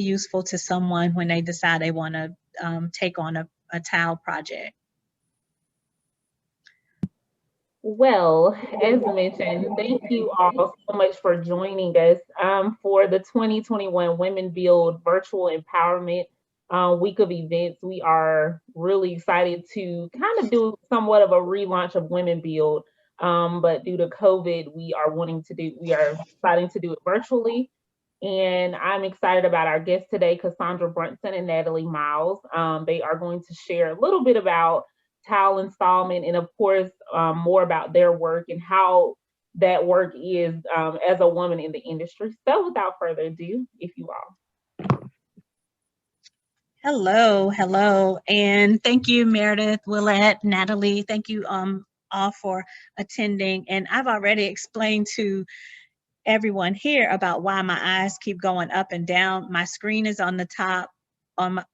useful to someone when they decide they want to take on a tile project? Well, as mentioned, thank you all so much for joining us for the 2021 Women Build Virtual Empowerment Week of events. We are really excited to kind of do somewhat of a relaunch of Women Build, but due to COVID, we are deciding to do it virtually. And I'm excited about our guests today, Cassandra Brunson and Natalie Miles. They are going to share a little bit about tile installment and, of course, more about their work and how that work is as a woman in the industry. So, without further ado, if you all. Hello, and thank you, Meredith, Willette, Natalie. Thank you all for attending. And I've already explained to everyone here about why my eyes keep going up and down. My screen is on the top,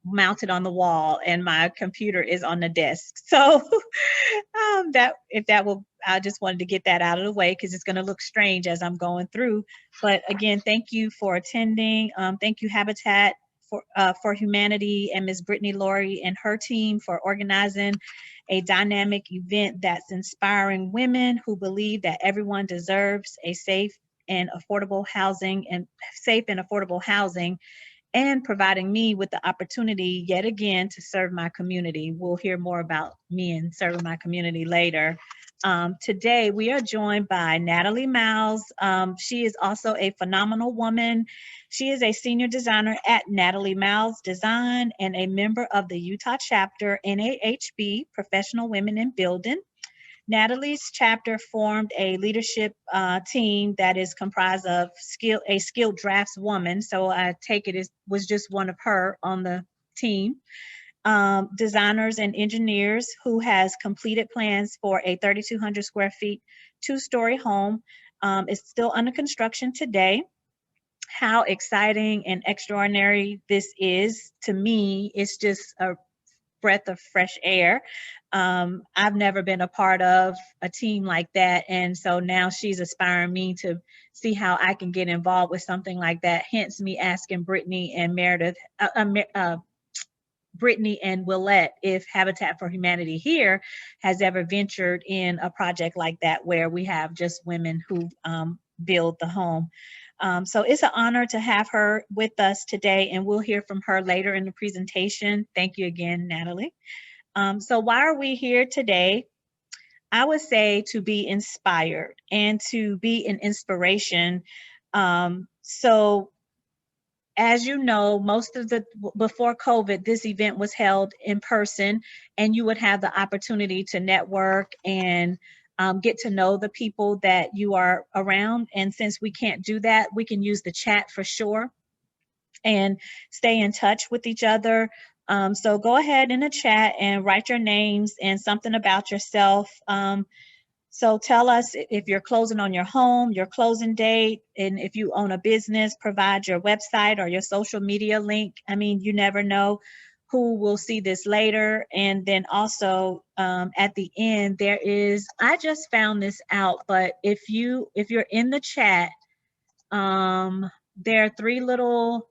mounted on the wall, and my computer is on the desk. So I just wanted to get that out of the way because it's going to look strange as I'm going through. But again, thank you for attending. Thank you, Habitat for Humanity, and Ms. Brittany Laurie and her team for organizing a dynamic event that's inspiring women who believe that everyone deserves a safe and affordable housing and providing me with the opportunity yet again to serve my community. We'll hear more about me and serving my community later. Today we are joined by Natalie Miles. She is also a phenomenal woman. She is a senior designer at Natalie Miles Design and a member of the Utah chapter NAHB, Professional Women in Building. Natalie's chapter formed a leadership team that is comprised of a skilled draftswoman. So I take it was just one of her on the team. Designers and engineers who has completed plans for a 3,200 square feet, 2-story home. It's still under construction today. How exciting and extraordinary this is to me. It's just a breath of fresh air. I've never been a part of a team like that. And so now she's aspiring me to see how I can get involved with something like that. Hence me asking Brittany and Meredith, Brittany and Willette if Habitat for Humanity here has ever ventured in a project like that where we have just women who build the home. So it's an honor to have her with us today, and we'll hear from her later in the presentation. Thank you again, Natalie. So why are we here today? I would say to be inspired and to be an inspiration. So as you know, before COVID, this event was held in person, and you would have the opportunity to network and get to know the people that you are around. And since we can't do that, we can use the chat for sure and stay in touch with each other. So go ahead in the chat and write your names and something about yourself. So tell us if you're closing on your home, your closing date, and if you own a business, provide your website or your social media link. I mean, you never know who will see this later. And then also at the end, I just found this out, but if you're in the chat, there are 3 little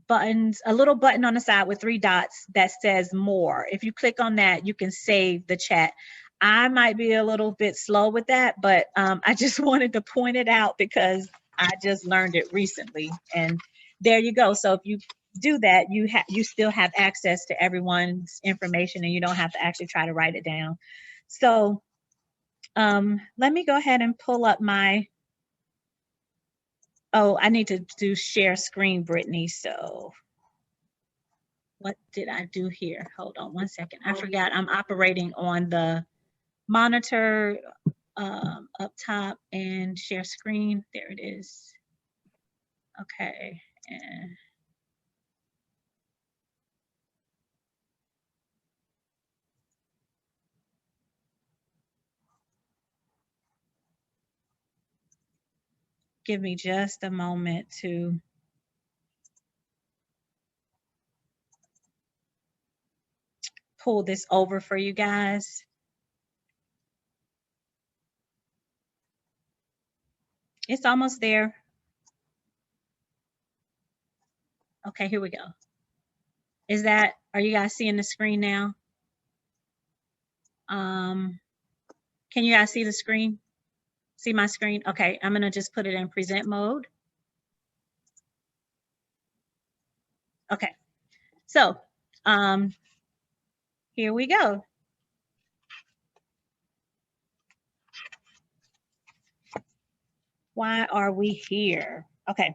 buttons, a little button on the side with 3 dots that says more. If you click on that, you can save the chat. I might be a little bit slow with that, but I just wanted to point it out because I just learned it recently. And there you go. So if you do that, you still have access to everyone's information, and you don't have to actually try to write it down. So let me go ahead and pull up I need to do share screen, Brittany. So what did I do here? Hold on one second. I forgot I'm operating on the monitor up top and share screen. There it is. Okay. And give me just a moment to pull this over for you guys. It's almost there. Okay, here we go. Are you guys seeing the screen now? Can you guys see the screen? See my screen? Okay, I'm gonna just put it in present mode. Okay, so here we go. Why are we here? Okay,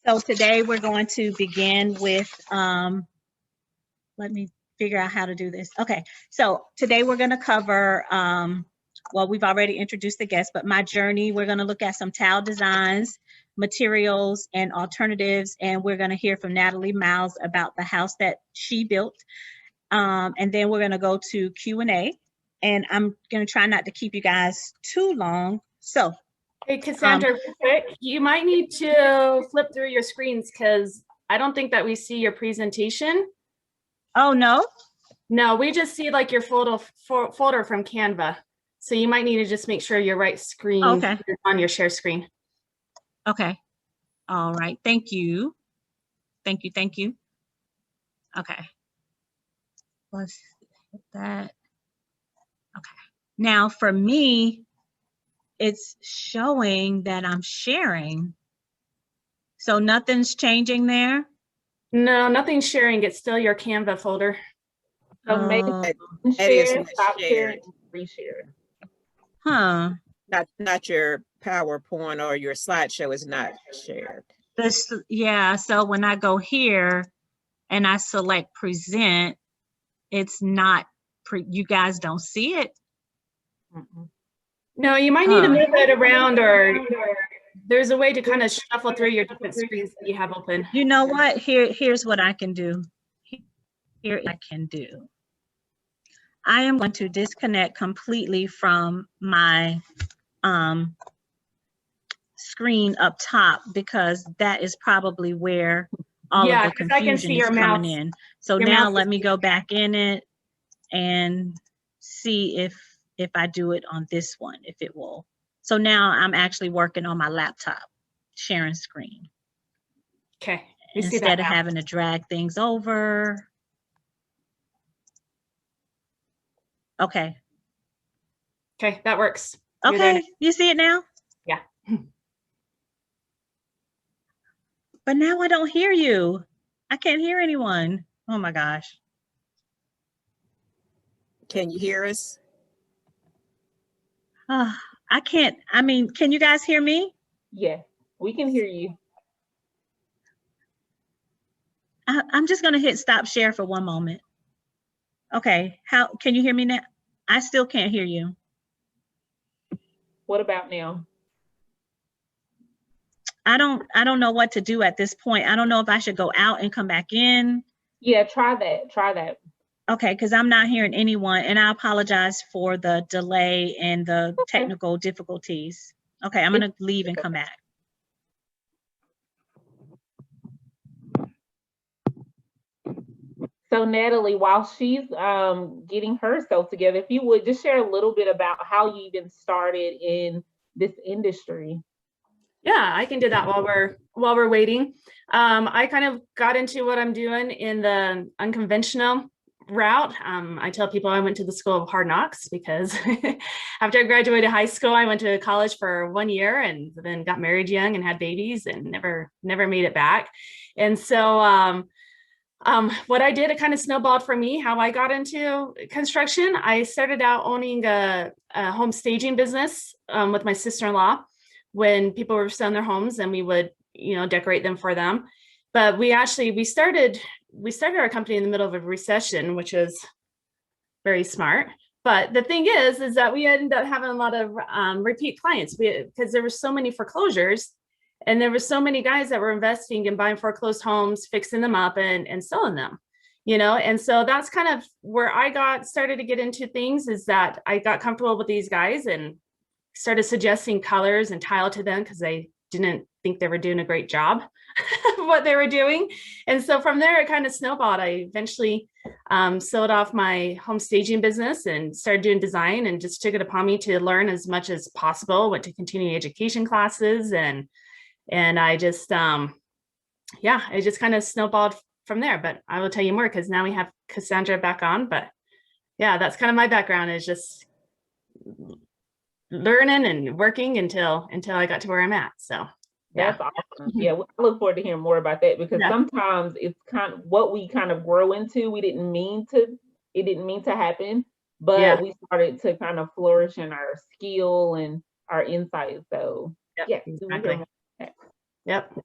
so today we're going to begin with, let me figure out how to do this. Okay, so today we're gonna cover, well, we've already introduced the guests, but my journey, we're gonna look at some tile designs, materials, and alternatives, and we're gonna hear from Natalie Miles about the house that she built. And then we're gonna go to Q&A, and I'm gonna try not to keep you guys too long. So. Hey, Cassandra, real quick, you might need to flip through your screens because I don't think that we see your presentation. Oh, no? No, we just see like your folder from Canva. So you might need to just make sure your right screen is on your share screen. Okay. All right. Thank you. Thank you. Thank you. Okay. Let's hit that. Okay. Now for me, it's showing that I'm sharing. So nothing's changing there? No, nothing's sharing. It's still your Canva folder. So maybe share, stop sharing, reshare. Huh. Not your PowerPoint or your slideshow is not shared. Yeah, so when I go here and I select present, it's not, you guys don't see it? No, you might need to move it around, or there's a way to kind of shuffle through your different screens that you have open. You know what? Here's what I can do. Here I can do. I am going to disconnect completely from my screen up top, because that is probably where all of the confusion is coming in. So now let me go back in it and see if I do it on this one, if it will. So now I'm actually working on my laptop, sharing screen. Okay. Instead of having to drag things over. Okay. Okay, that works. Okay, you see it now? Yeah. But now I don't hear you. I can't hear anyone. Oh my gosh. Can you hear us? I can't, I mean, can you guys hear me? Yeah, we can hear you. I'm just gonna hit stop share for one moment. Okay, how can you hear me now? I still can't hear you. What about now? I don't know what to do at this point. I don't know if I should go out and come back in. Yeah, try that. Try that. Okay, because I'm not hearing anyone, and I apologize for the delay and the technical difficulties. Okay, I'm gonna leave and come back. So Natalie, while she's getting herself together, if you would just share a little bit about how you even started in this industry. Yeah, I can do that while we're waiting. I kind of got into what I'm doing in the unconventional route. I tell people I went to the School of Hard Knocks because after I graduated high school, I went to college for 1 year and then got married young and had babies and never made it back. And so what I did, it kind of snowballed for me, how I got into construction. I started out owning a home staging business with my sister-in-law when people were selling their homes, and we would, decorate them for them. But we started our company in the middle of a recession, which is very smart. But the thing is that we ended up having a lot of repeat clients because there were so many foreclosures. And there were so many guys that were investing in buying foreclosed homes, fixing them up and selling them, and so that's kind of where I started to get into things, is that I got comfortable with these guys and started suggesting colors and tile to them because they didn't think they were doing a great job of what they were doing. And so from there, it kind of snowballed. I eventually sold off my home staging business and started doing design, and just took it upon me to learn as much as possible, went to continuing education classes, and I just yeah, it just kind of snowballed from there. But I will tell you more because now we have Cassandra back on. But yeah, that's kind of my background, is just learning and working until I got to where I'm at. So yeah. That's awesome. Yeah, I look forward to hearing more about that, because Yeah. sometimes it's kind of what we kind of grow into. It didn't mean to happen, but Yeah. we started to kind of flourish in our skill and our insight. So Yep, yeah, we will hear exactly. more about that. Yep.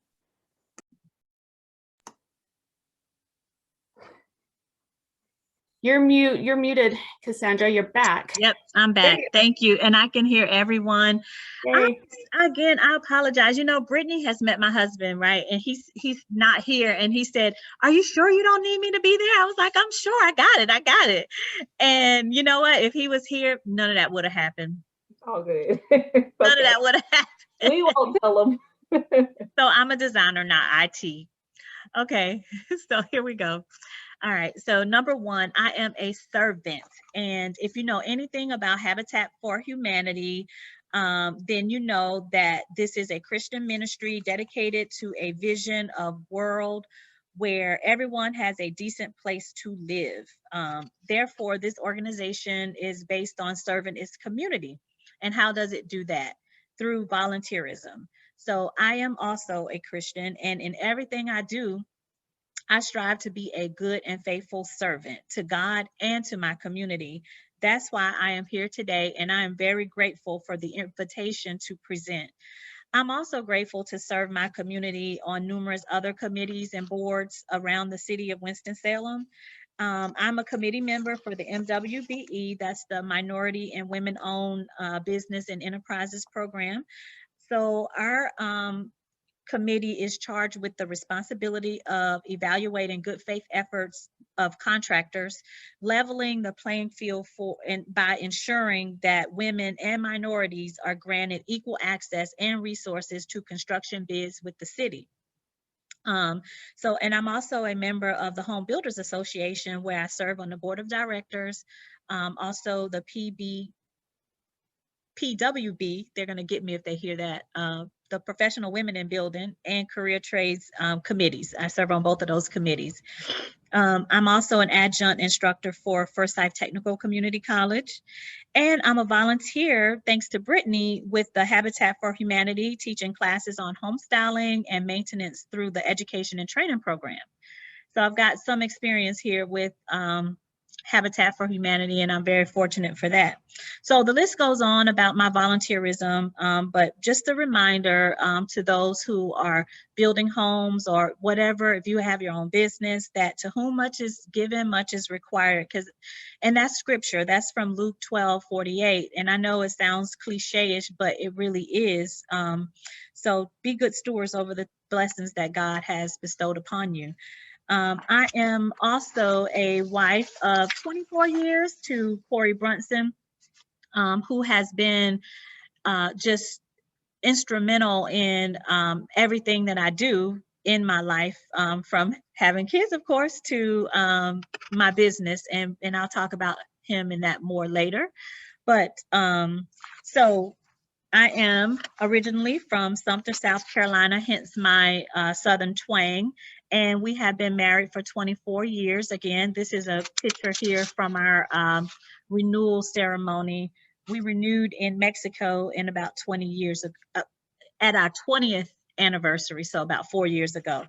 You're muted, Cassandra. You're back. Yep, I'm back. Thank you. And I can hear everyone. Again, I apologize. You know, Brittany has met my husband, right? And he's not here. And he said, "Are you sure you don't need me to be there?" I was like, "I'm sure. I got it. And you know what? If he was here, none of that would have happened. All good. None of that would have happened. We won't tell them. So I'm a designer, not IT. Okay, so here we go. All right, so number one, I am a servant. And if you know anything about Habitat for Humanity, then you know that this is a Christian ministry dedicated to a vision of world where everyone has a decent place to live. Therefore, this organization is based on serving its community. And how does it do that? Through volunteerism. So I am also a Christian, and in everything I do, I strive to be a good and faithful servant to God and to my community. That's why I am here today, and I am very grateful for the invitation to present. I'm also grateful to serve my community on numerous other committees and boards around the city of Winston-Salem. I'm a committee member for the MWBE, that's the Minority and Women-Owned Business and Enterprises Program. So our committee is charged with the responsibility of evaluating good faith efforts of contractors, leveling the playing field by ensuring that women and minorities are granted equal access and resources to construction bids with the city. And I'm also a member of the Home Builders Association, where I serve on the board of directors, also the PWB, they're going to get me if they hear that, the Professional Women in Building and Career Trades committees. I serve on both of those committees. I'm also an adjunct instructor for Forsyth Technical Community College. And I'm a volunteer, thanks to Brittany, with the Habitat for Humanity, teaching classes on home styling and maintenance through the education and training program. So I've got some experience here with Habitat for Humanity, and I'm very fortunate for that. So the list goes on about my volunteerism, but just a reminder to those who are building homes or whatever, if you have your own business, that to whom much is given, much is required. And that's scripture, that's from Luke 12:48. And I know it sounds cliche-ish, but it really is. So be good stewards over the blessings that God has bestowed upon you. I am also a wife of 24 years to Corey Brunson, who has been just instrumental in everything that I do in my life, from having kids, of course, to my business. And I'll talk about him in that more later. But so I am originally from Sumter, South Carolina, hence my Southern twang. And we have been married for 24 years. Again, this is a picture here from our renewal ceremony. We renewed in Mexico in about 20 years ago, at our 20th anniversary, so about 4 years ago.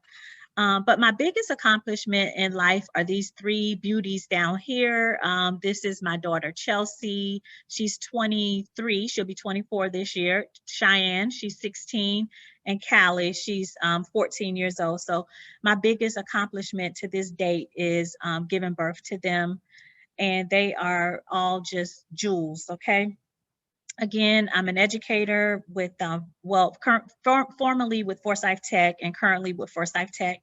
But my biggest accomplishment in life are these three beauties down here. This is my daughter, Chelsea. She's 23. She'll be 24 this year. Cheyenne, she's 16. And Callie, she's 14 years old. So my biggest accomplishment to this date is giving birth to them. And they are all just jewels, okay? Again, I'm an educator with, formerly with Forsyth Tech and currently with Forsyth Tech,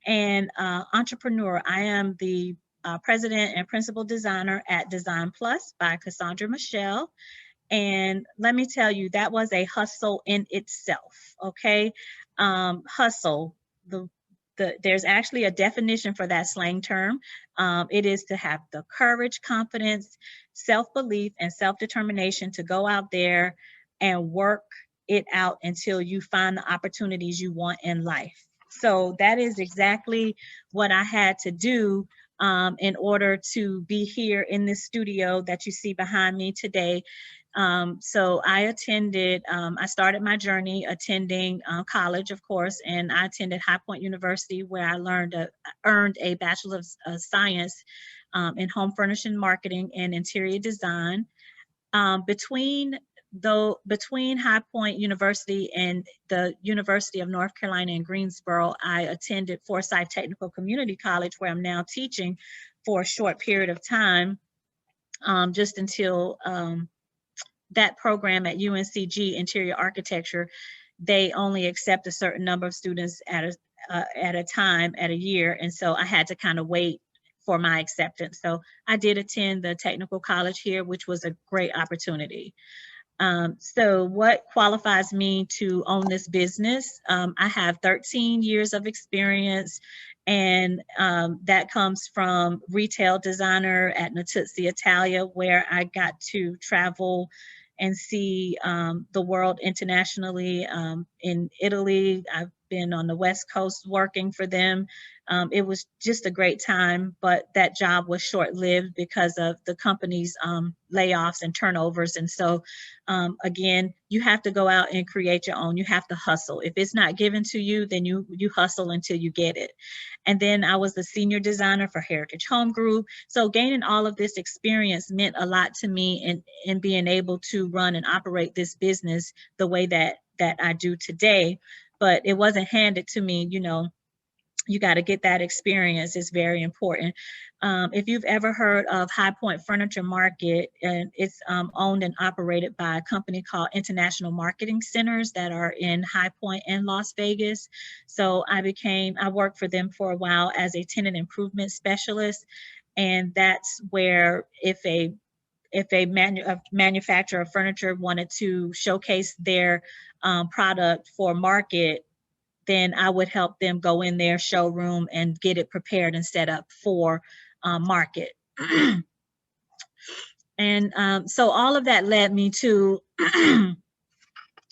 and entrepreneur. I am the president and principal designer at Design Plus by Cassandra Michelle. And let me tell you, that was a hustle in itself, okay? Hustle, there's actually a definition for that slang term. It is to have the courage, confidence, self-belief, and self-determination to go out there and work it out until you find the opportunities you want in life. So that is exactly what I had to do in order to be here in this studio that you see behind me today. So I started my journey attending college, of course, and I attended High Point University, where I earned a Bachelor of Science in Home Furnishing Marketing and Interior Design. Between High Point University and the University of North Carolina in Greensboro, I attended Forsyth Technical Community College, where I'm now teaching for a short period of time, just until that program at UNCG, Interior Architecture, they only accept a certain number of students at a time, at a year, and so I had to kind of wait for my acceptance. So I did attend the technical college here, which was a great opportunity. So what qualifies me to own this business? I have 13 years of experience, and that comes from retail designer at Natuzzi Italia, where I got to travel and see the world internationally. In Italy, I've been on the West Coast working for them. It was just a great time, but that job was short-lived because of the company's layoffs and turnovers. And so again, you have to go out and create your own. You have to hustle. If it's not given to you, then you hustle until you get it. And then I was the senior designer for Heritage Home Group. So gaining all of this experience meant a lot to me in being able to run and operate this business the way that I do today. But it wasn't handed to me, you know. You got to get that experience. It's very important. If you've ever heard of High Point Furniture Market, and it's owned and operated by a company called International Marketing Centers that are in High Point and Las Vegas. So I worked for them for a while as a tenant improvement specialist. And that's where if a manufacturer of furniture wanted to showcase their product for market, then I would help them go in their showroom and get it prepared and set up for market. And so all of that led me to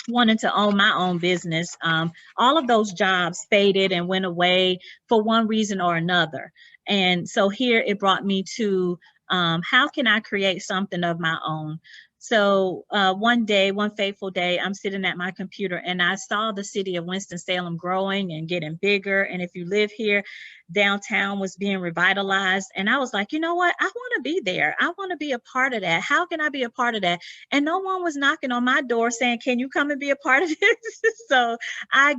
wanting to own my own business. All of those jobs faded and went away for one reason or another. And so here it brought me to how can I create something of my own? So one fateful day, I'm sitting at my computer and I saw the city of Winston-Salem growing and getting bigger. And if you live here, downtown was being revitalized. And I was like, you know what? I want to be there. I want to be a part of that. How can I be a part of that? And no one was knocking on my door saying, can you come and be a part of this? So I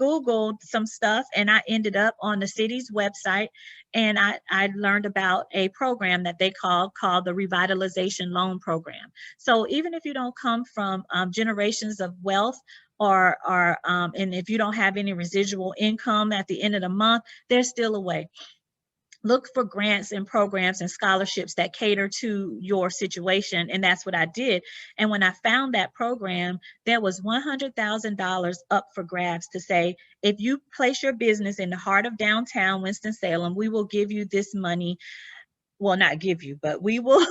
Googled some stuff and I ended up on the city's website. And I learned about a program that they called the Revitalization Loan Program. So even if you don't come from generations of wealth, and if you don't have any residual income at the end of the month, there's still a way. Look for grants and programs and scholarships that cater to your situation. And that's what I did. And when I found that program, there was $100,000 up for grabs to say, if you place your business in the heart of downtown Winston-Salem, we will give you this money. Well, not give you, but we will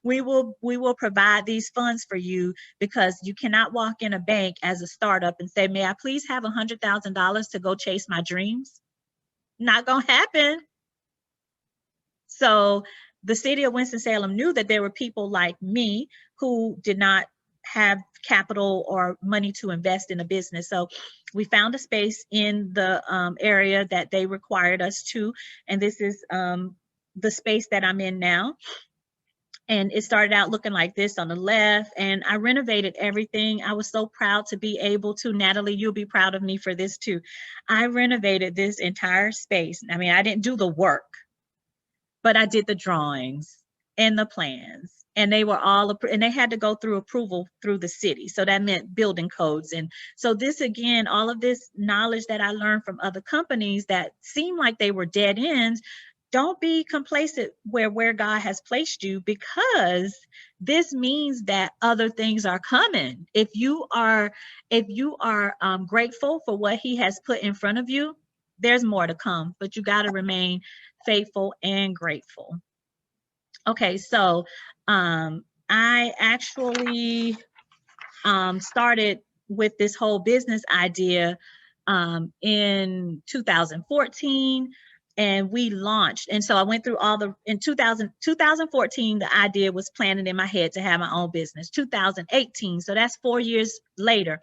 we will provide these funds for you, because you cannot walk in a bank as a startup and say, may I please have $100,000 to go chase my dreams? Not gonna happen. So the city of Winston-Salem knew that there were people like me who did not have capital or money to invest in a business. So we found a space in the area that they required us to, and this is the space that I'm in now. And it started out looking like this on the left, and I renovated everything. I was so proud to be able to. Natalie, you'll be proud of me for this too. I renovated this entire space. I mean, I didn't do the work, but I did the drawings and the plans, and they were all, and they had to go through approval through the city. So that meant building codes. And so this, again, all of this knowledge that I learned from other companies that seemed like they were dead ends, don't be complacent where God has placed you, because this means that other things are coming. If you are grateful for what He has put in front of you, there's more to come, but you got to remain faithful and grateful. Okay, so I actually started with this whole business idea in 2014. And we launched. And so I went through in 2014, the idea was planted in my head to have my own business. 2018, so that's 4 years later.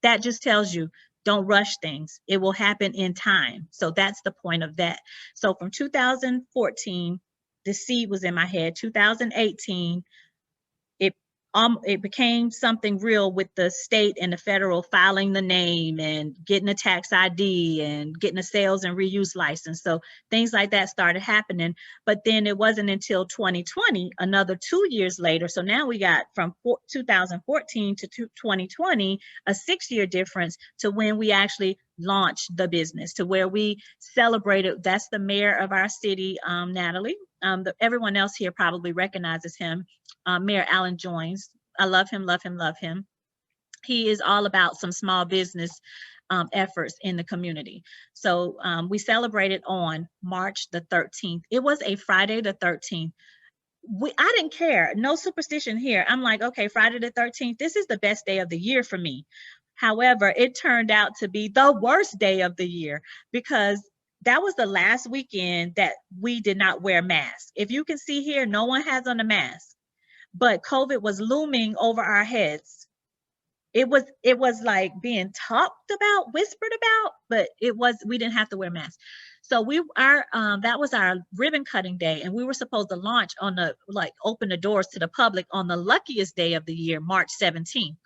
That just tells you, don't rush things. It will happen in time. So that's the point of that. So from 2014, the seed was in my head. 2018, it became something real with the state and the federal filing the name and getting a tax ID and getting a sales and reuse license. So things like that started happening. But then it wasn't until 2020, another 2 years later. So now we got from 2014 to 2020, a 6-year difference to when we actually launched the business, to where we celebrated. That's the mayor of our city, Natalie. Everyone else here probably recognizes him. Mayor Alan Joins. I love him, love him, love him. He is all about some small business efforts in the community. So we celebrated on March the 13th. It was a Friday the 13th. I didn't care, no superstition here. I'm like, okay, Friday the 13th, this is the best day of the year for me. However, it turned out to be the worst day of the year because that was the last weekend that we did not wear masks. If you can see here, no one has on a mask. But COVID was looming over our heads. It was like being talked about, whispered about, but we didn't have to wear masks. So that was our ribbon cutting day, and we were supposed to launch open the doors to the public on the luckiest day of the year, March 17th.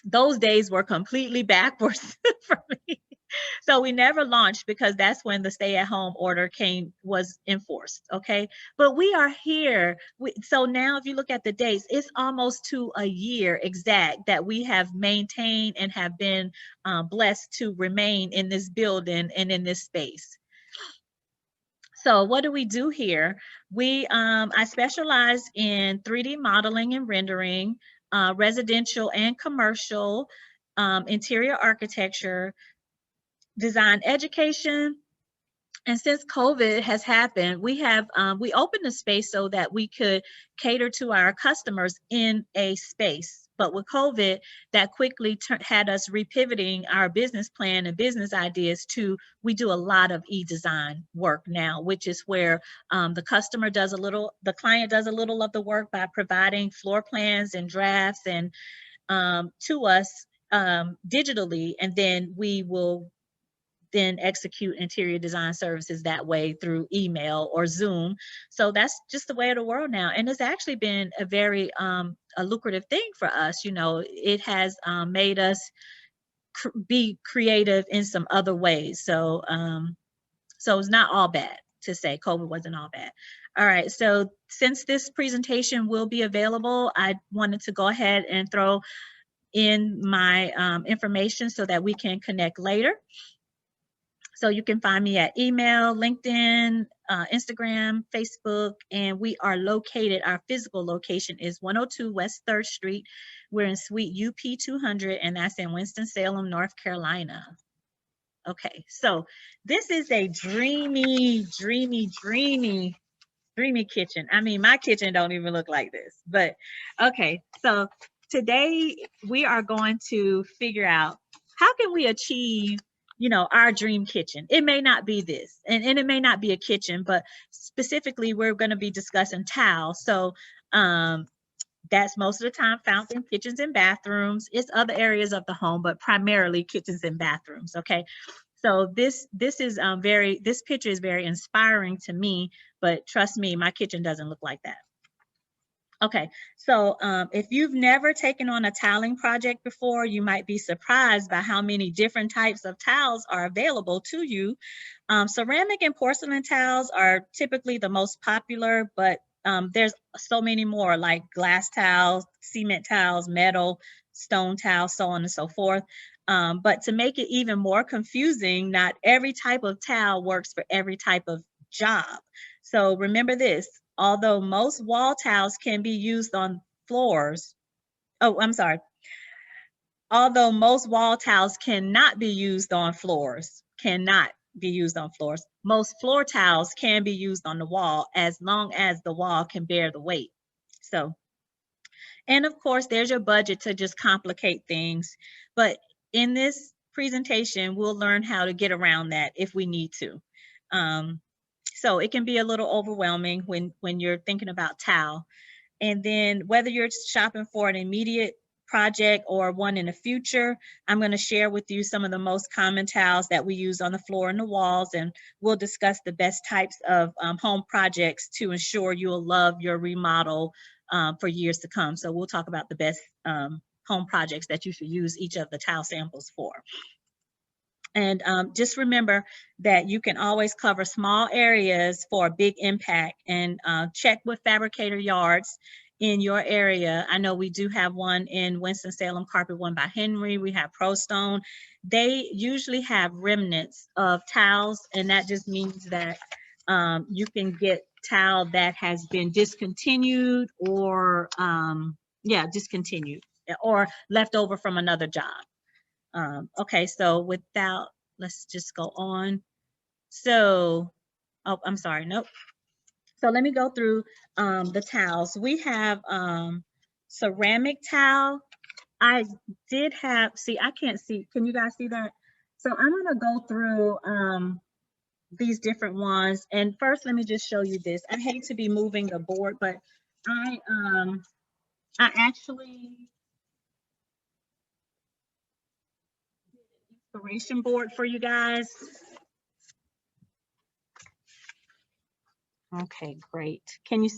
Those days were completely backwards for me. So we never launched because that's when the stay-at-home order was enforced, okay? But we are here. So now if you look at the dates, it's almost to a year exact that we have maintained and have been blessed to remain in this building and in this space. So what do we do here? I specialize in 3D modeling and rendering, residential and commercial, interior architecture, design education. And since COVID has happened, we opened the space so that we could cater to our customers in a space. But with COVID, that quickly had us repivoting our business plan and business ideas we do a lot of e-design work now, which is where the client does a little of the work by providing floor plans and drafts and to us digitally, and then we will then execute interior design services that way through email or Zoom. So that's just the way of the world now. And it's actually been a very a lucrative thing for us. You know, it has made us be creative in some other ways. So, so it's not all bad to say COVID wasn't all bad. All right, so since this presentation will be available, I wanted to go ahead and throw in my information so that we can connect later. So you can find me at email, LinkedIn, Instagram, Facebook, and we are located, our physical location is 102 West 3rd Street. We're in Suite UP 200, and that's in Winston-Salem, North Carolina. Okay, so this is a dreamy, dreamy, dreamy, dreamy kitchen. I mean, my kitchen don't even look like this, but okay. So today we are going to figure out how can we achieve, you know, our dream kitchen. It may not be this, and it may not be a kitchen, but specifically we're going to be discussing tile. So that's most of the time found in kitchens and bathrooms. It's other areas of the home, but primarily kitchens and bathrooms. Okay. So this picture is very inspiring to me, but trust me, my kitchen doesn't look like that. Okay, so if you've never taken on a tiling project before, you might be surprised by how many different types of tiles are available to you. Ceramic and porcelain tiles are typically the most popular, but there's so many more, like glass tiles, cement tiles, metal, stone tiles, so on and so forth. But to make it even more confusing, not every type of tile works for every type of job. So remember this, although most wall tiles can be used on floors, although most wall tiles cannot be used on floors, most floor tiles can be used on the wall as long as the wall can bear the weight. So, and of course, there's your budget to just complicate things. But in this presentation, we'll learn how to get around that if we need to. So it can be a little overwhelming when you're thinking about tile. And then whether you're shopping for an immediate project or one in the future, I'm going to share with you some of the most common tiles that we use on the floor and the walls, and we'll discuss the best types of home projects to ensure you'll love your remodel for years to come. So we'll talk about the best home projects that you should use each of the tile samples for. And just remember that you can always cover small areas for a big impact, and check with fabricator yards in your area. I know we do have one in Winston-Salem, Carpet One by Henry. We have ProStone. They usually have remnants of tiles, and that just means that you can get tile that has been discontinued or, discontinued or left over from another job. Okay, so without, let's just go on. So, oh, I'm sorry, nope. So let me go through the tiles. We have ceramic tile. I did have, see, I can't see, can you guys see that? So I'm gonna go through these different ones. And first, let me just show you this. I hate to be moving the board, but I actually inspiration board for you guys. Okay, great. Can you,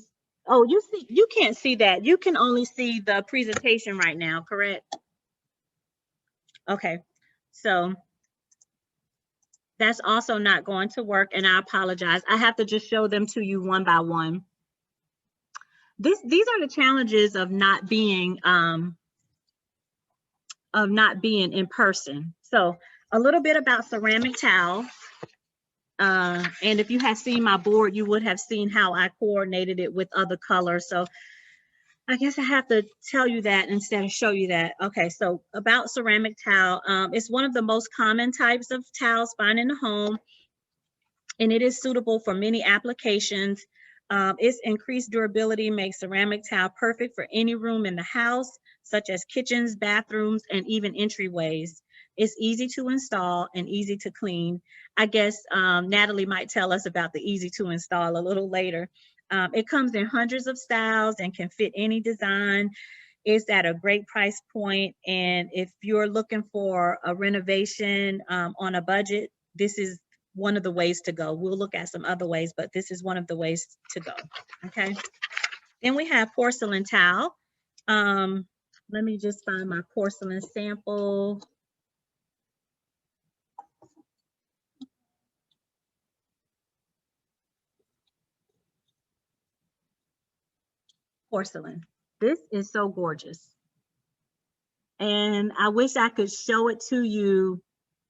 oh, you see, you can't see that. You can only see the presentation right now, correct? Okay, so that's also not going to work, and I apologize. I have to just show them to you one by one. These are the challenges of not being in person. So a little bit about ceramic tile. And if you have seen my board, you would have seen how I coordinated it with other colors. So I guess I have to tell you that instead of show you that. Okay, so about ceramic tile, it's one of the most common types of tiles found in the home, and it is suitable for many applications. Its increased durability makes ceramic tile perfect for any room in the house, such as kitchens, bathrooms, and even entryways. It's easy to install and easy to clean. I guess Natalie might tell us about the easy to install a little later. It comes in hundreds of styles and can fit any design. It's at a great price point, and if you're looking for a renovation on a budget, this is one of the ways to go. We'll look at some other ways, but this is one of the ways to go. Okay. Then we have porcelain tile. Let me just find my porcelain sample. Porcelain. This is so gorgeous. And I wish I could show it to you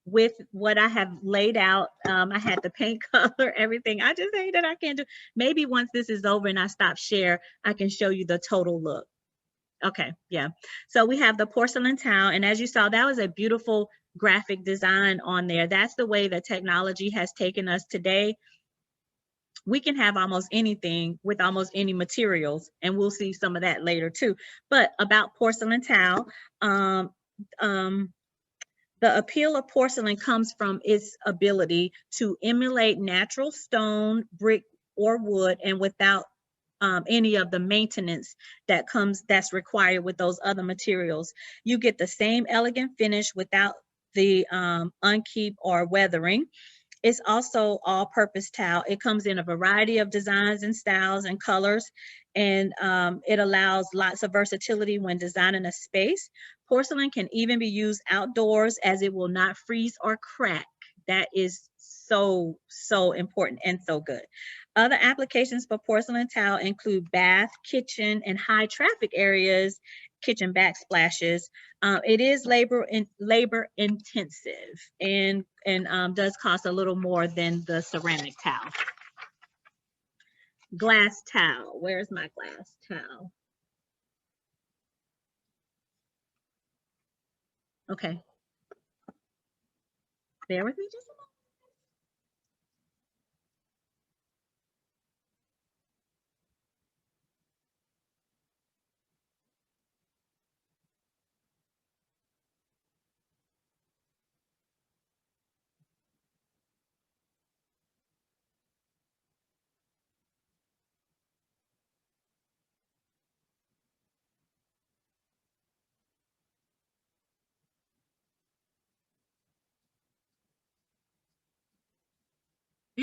with what I have laid out. I had the paint color, everything. I just hate that I can't do. Maybe once this is over and I stop share, I can show you the total look. Okay, yeah. So we have the porcelain tile, and as you saw, that was a beautiful graphic design on there. That's the way the technology has taken us today. We can have almost anything with almost any materials, and we'll see some of that later too. But about porcelain tile, the appeal of porcelain comes from its ability to emulate natural stone, brick, or wood, and without any of the maintenance that's required with those other materials. You get the same elegant finish without the unkeep or weathering. It's also all-purpose tile. It comes in a variety of designs and styles and colors, and it allows lots of versatility when designing a space. Porcelain can even be used outdoors, as it will not freeze or crack. That is so, so important and so good. Other applications for porcelain tile include bath, kitchen, and high traffic areas, kitchen backsplashes. It is labor intensive and does cost a little more than the ceramic tile. Glass tile. Where's my glass tile? Okay. Bear with me just a moment.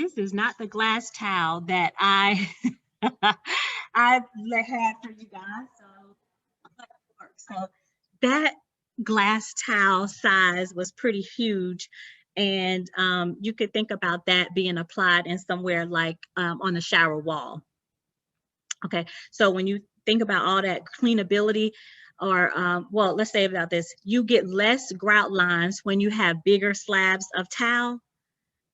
this is not the glass towel that I I had for you guys. So that glass towel size was pretty huge. And you could think about that being applied in somewhere like on the shower wall. Okay, so when you think about all that cleanability, or well, let's say about this, you get less grout lines when you have bigger slabs of tile,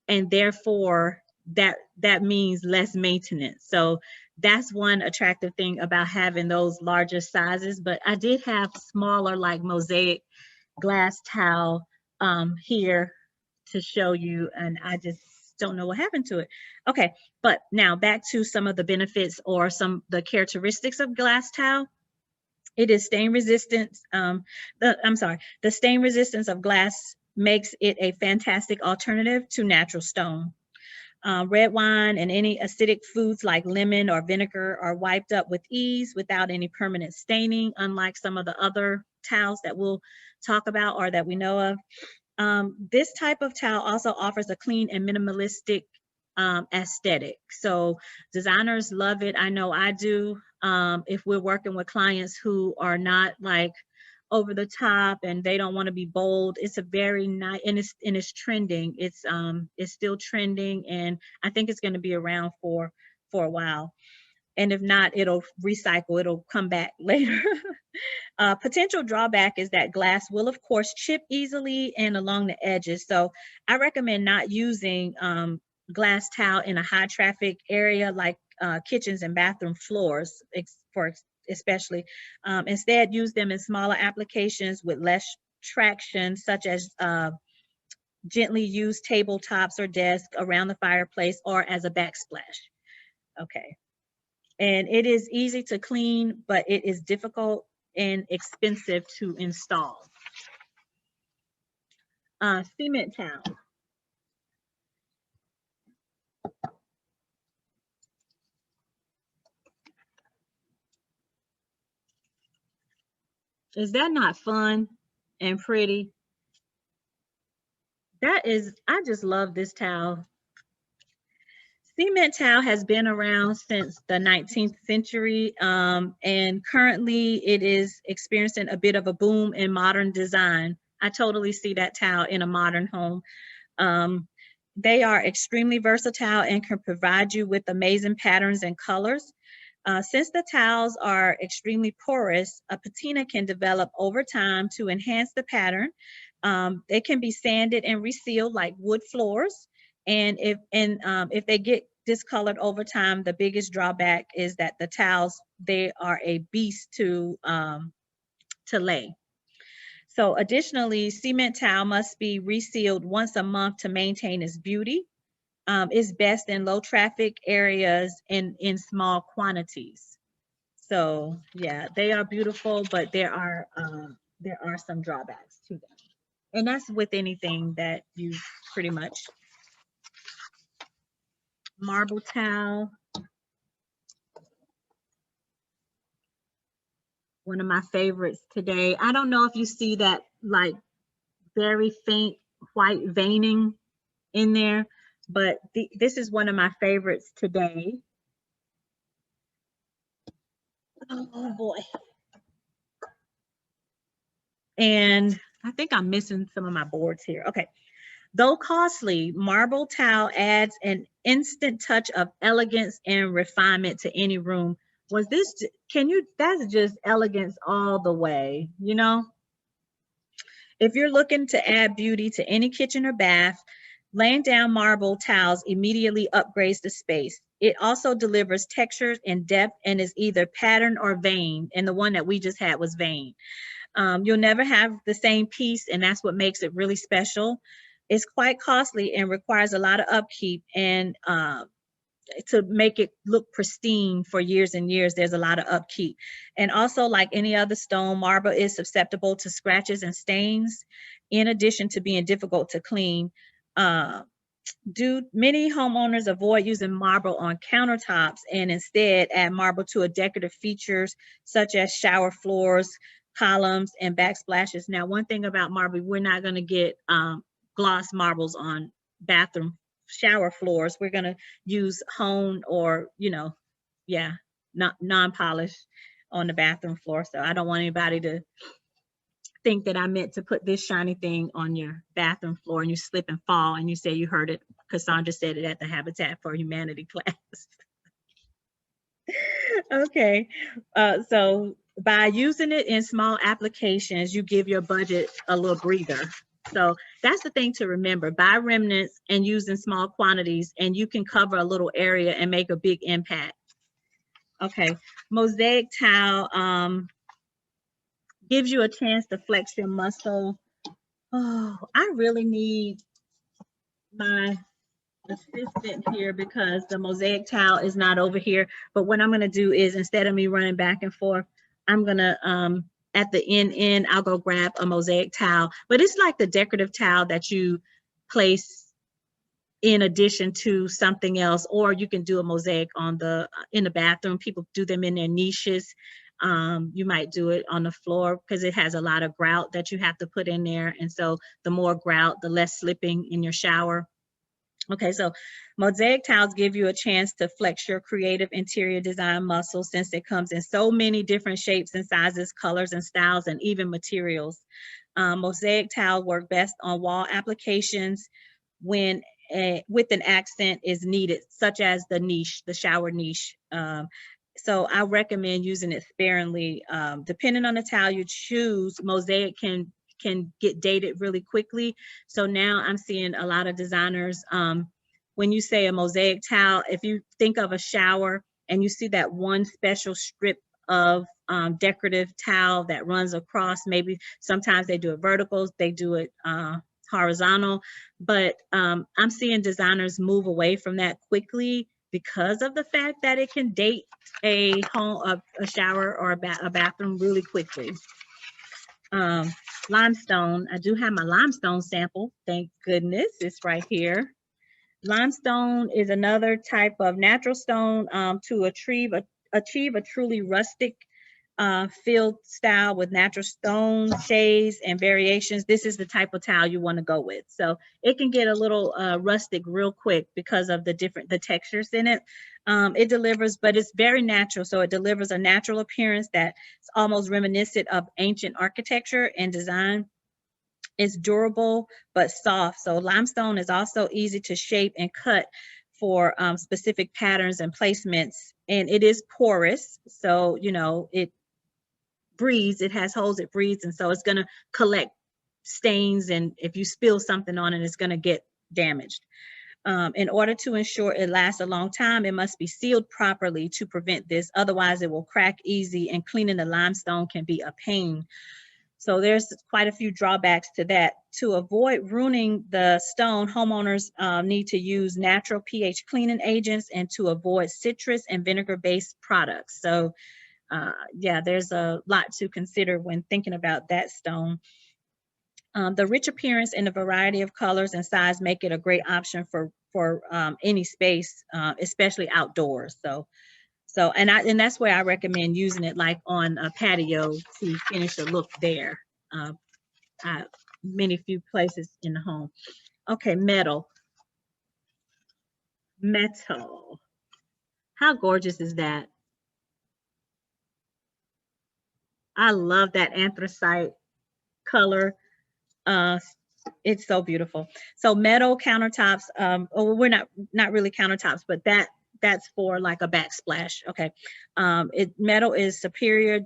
and therefore that means less maintenance. So that's one attractive thing about having those larger sizes. But I did have smaller, like mosaic glass towel here to show you, and I just don't know what happened to it. Okay, but now back to some of the benefits or some the characteristics of glass towel. It is stain resistant. The stain resistance of glass makes it a fantastic alternative to natural stone. Red wine and any acidic foods like lemon or vinegar are wiped up with ease without any permanent staining, unlike some of the other towels that we'll talk about or that we know of. This type of towel also offers a clean and minimalistic aesthetic. So designers love it. I know I do. If we're working with clients who are not like over the top and they don't want to be bold, it's a very nice, and it's trending. It's still trending, and I think it's going to be around for a while. And if not, it'll recycle, it'll come back later. Potential drawback is that glass will of course chip easily and along the edges. So I recommend not using glass towel in a high traffic area like kitchens and bathroom floors, especially. Instead, use them in smaller applications with less traction, such as gently used tabletops or desks around the fireplace or as a backsplash. Okay. And it is easy to clean, but it is difficult and expensive to install. Cement towel. Is that not fun and pretty? That is, I just love this towel. Cement towel has been around since the 19th century, and currently it is experiencing a bit of a boom in modern design. I totally see that towel in a modern home. They are extremely versatile and can provide you with amazing patterns and colors. Since the towels are extremely porous, a patina can develop over time to enhance the pattern. They can be sanded and resealed like wood floors. And if they get discolored over time, the biggest drawback is that the towels, they are a beast to lay. So additionally, cement towel must be resealed once a month to maintain its beauty. It's best in low traffic areas and in small quantities. So yeah, they are beautiful, but there are some drawbacks to them. And that's with anything that you pretty much. Marble towel. One of my favorites today. I don't know if you see that like very faint white veining in there, but this is one of my favorites today. Oh boy. And I think I'm missing some of my boards here. Okay. Though costly, marble towel adds an instant touch of elegance and refinement to any room. Was this, that's just elegance all the way, you know? If you're looking to add beauty to any kitchen or bath, laying down marble towels immediately upgrades the space. It also delivers textures and depth and is either pattern or vein. And the one that we just had was vein. You'll never have the same piece, and that's what makes it really special. It's quite costly and requires a lot of upkeep, and to make it look pristine for years and years, there's a lot of upkeep. And also, like any other stone, marble is susceptible to scratches and stains, in addition to being difficult to clean. Many homeowners avoid using marble on countertops and instead add marble to a decorative features such as shower floors, columns, and backsplashes. Now, one thing about marble, we're not going to get gloss marbles on bathroom shower floors, we're gonna use honed or, you know, yeah, not non-polished on the bathroom floor. So I don't want anybody to think that I meant to put this shiny thing on your bathroom floor and you slip and fall and you say you heard it. Cassandra said it at the Habitat for Humanity class. Okay, so by using it in small applications, you give your budget a little breather. So that's the thing to remember. Buy remnants and use in small quantities, and you can cover a little area and make a big impact. Okay, Mosaic Tile gives you a chance to flex your muscle. Oh, I really need my assistant here because the Mosaic Tile is not over here. But what I'm gonna do is, instead of me running back and forth, I'm gonna at the end I'll go grab a Mosaic Tile. But it's like the decorative tile that you place in addition to something else, or you can do a mosaic on the in the bathroom. People do them in their niches. You might do it on the floor because it has a lot of grout that you have to put in there, and so the more grout, the less slipping in your shower. Okay, so Mosaic Tiles give you a chance to flex your creative interior design muscle, since it comes in so many different shapes and sizes, colors and styles, and even materials. Mosaic Tile work best on wall applications when with an accent is needed, such as the niche, the shower niche. So I recommend using it sparingly. Depending on the tile you choose, Mosaic can get dated really quickly. So now I'm seeing a lot of designers, when you say a Mosaic tile, if you think of a shower and you see that one special strip of decorative tile that runs across, maybe sometimes they do it vertical, they do it horizontal, but I'm seeing designers move away from that quickly because of the fact that it can date a home, a shower or a bathroom really quickly. Limestone, I do have my limestone sample, thank goodness, it's right here. Limestone is another type of natural stone to achieve a truly rustic field style with natural stone shades and variations. This is the type of tile you want to go with. So it can get a little rustic real quick because of the textures in it. It delivers, but it's very natural. So it delivers a natural appearance that's almost reminiscent of ancient architecture and design. It's durable but soft. So limestone is also easy to shape and cut for specific patterns and placements. And it is porous. So, you know, it breathes, it has holes, it breathes. And so it's going to collect stains. And if you spill something on it, it's going to get damaged. In order to ensure it lasts a long time, it must be sealed properly to prevent this. Otherwise, it will crack easy, and cleaning the limestone can be a pain. So there's quite a few drawbacks to that. To avoid ruining the stone, homeowners need to use natural pH cleaning agents and to avoid citrus and vinegar-based products. So yeah, there's a lot to consider when thinking about that stone. The rich appearance and the variety of colors and size make it a great option for any space, especially outdoors. So and that's where I recommend using it, like on a patio to finish a look there. Many few places in the home. Okay, metal. How gorgeous is that? I love that anthracite color. It's so beautiful. So metal countertops, we're not really countertops, but that's for like a backsplash. Okay. Metal is superior,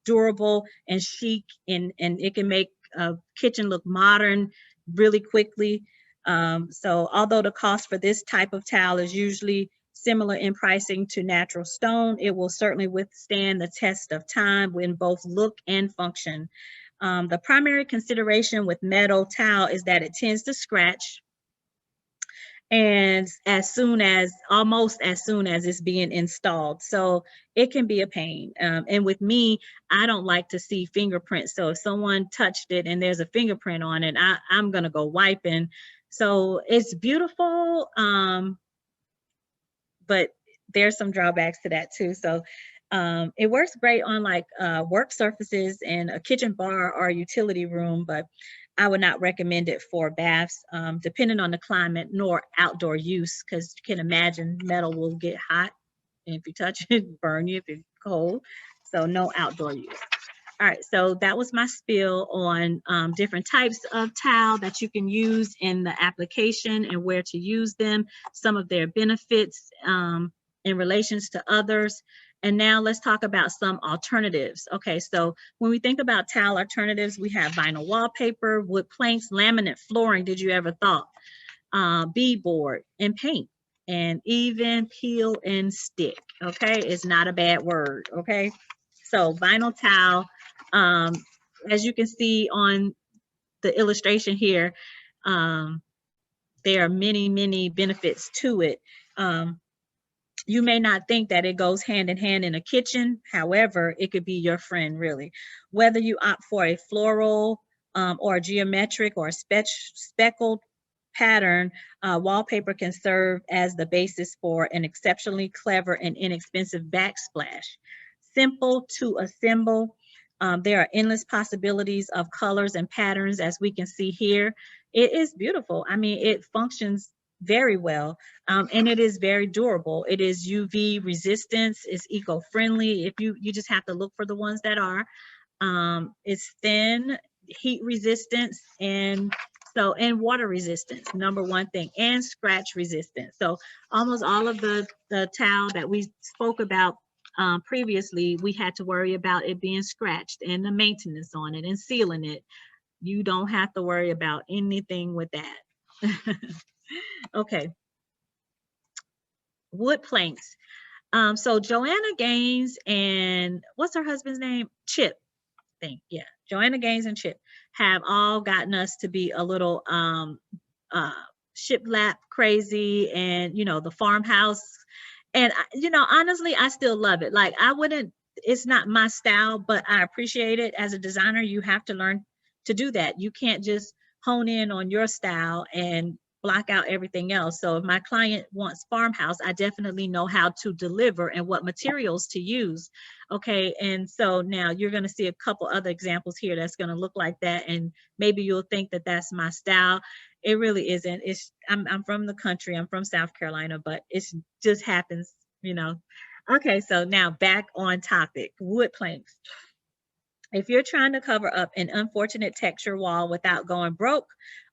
durable and chic, and it can make a kitchen look modern really quickly. So although the cost for this type of tile is usually similar in pricing to natural stone, it will certainly withstand the test of time in both look and function. The primary consideration with metal tile is that it tends to scratch, and almost as soon as it's being installed. So it can be a pain. And with me, I don't like to see fingerprints. So if someone touched it and there's a fingerprint on it, I'm gonna go wiping. So it's beautiful, but there's some drawbacks to that too. So it works great on like work surfaces and a kitchen bar or a utility room, but I would not recommend it for baths, depending on the climate, nor outdoor use, because you can imagine metal will get hot. And if you touch it, burn you if it's cold. So no outdoor use. All right, so that was my spiel on different types of tile that you can use in the application and where to use them, some of their benefits in relations to others. And now let's talk about some alternatives. Okay, so when we think about tile alternatives, we have vinyl wallpaper, wood planks, laminate flooring. Did you ever thought? Beadboard and paint, and even peel and stick. Okay, it's not a bad word. Okay, so vinyl tile, as you can see on the illustration here, there are many, many benefits to it. You may not think that it goes hand in hand in a kitchen. However, it could be your friend, really. Whether you opt for a floral or a geometric or a speckled pattern, wallpaper can serve as the basis for an exceptionally clever and inexpensive backsplash. Simple to assemble. There are endless possibilities of colors and patterns, as we can see here. It is beautiful. I mean, it functions very well, and it is very durable. It is UV resistance, it's eco-friendly. If you just have to look for the ones that are. It's thin, heat resistance, and water resistance, number one thing, and scratch resistance. So almost all of the tile that we spoke about previously, we had to worry about it being scratched and the maintenance on it and sealing it. You don't have to worry about anything with that. Okay. Wood planks. So Joanna Gaines and what's her husband's name? Chip. Yeah, Joanna Gaines and Chip have all gotten us to be a little shiplap crazy, and the farmhouse. And honestly, I still love it. Like, I wouldn't, it's not my style, but I appreciate it. As a designer, you have to learn to do that. You can't just hone in on your style and block out everything else. So if my client wants farmhouse, I definitely know how to deliver and what materials to use. Okay, and so now you're going to see a couple other examples here that's going to look like that, and maybe you'll think that that's my style. It really isn't. I'm from the country. I'm from South Carolina, but it just happens, Okay, so now back on topic. Wood planks. If you're trying to cover up an unfortunate texture wall without going broke,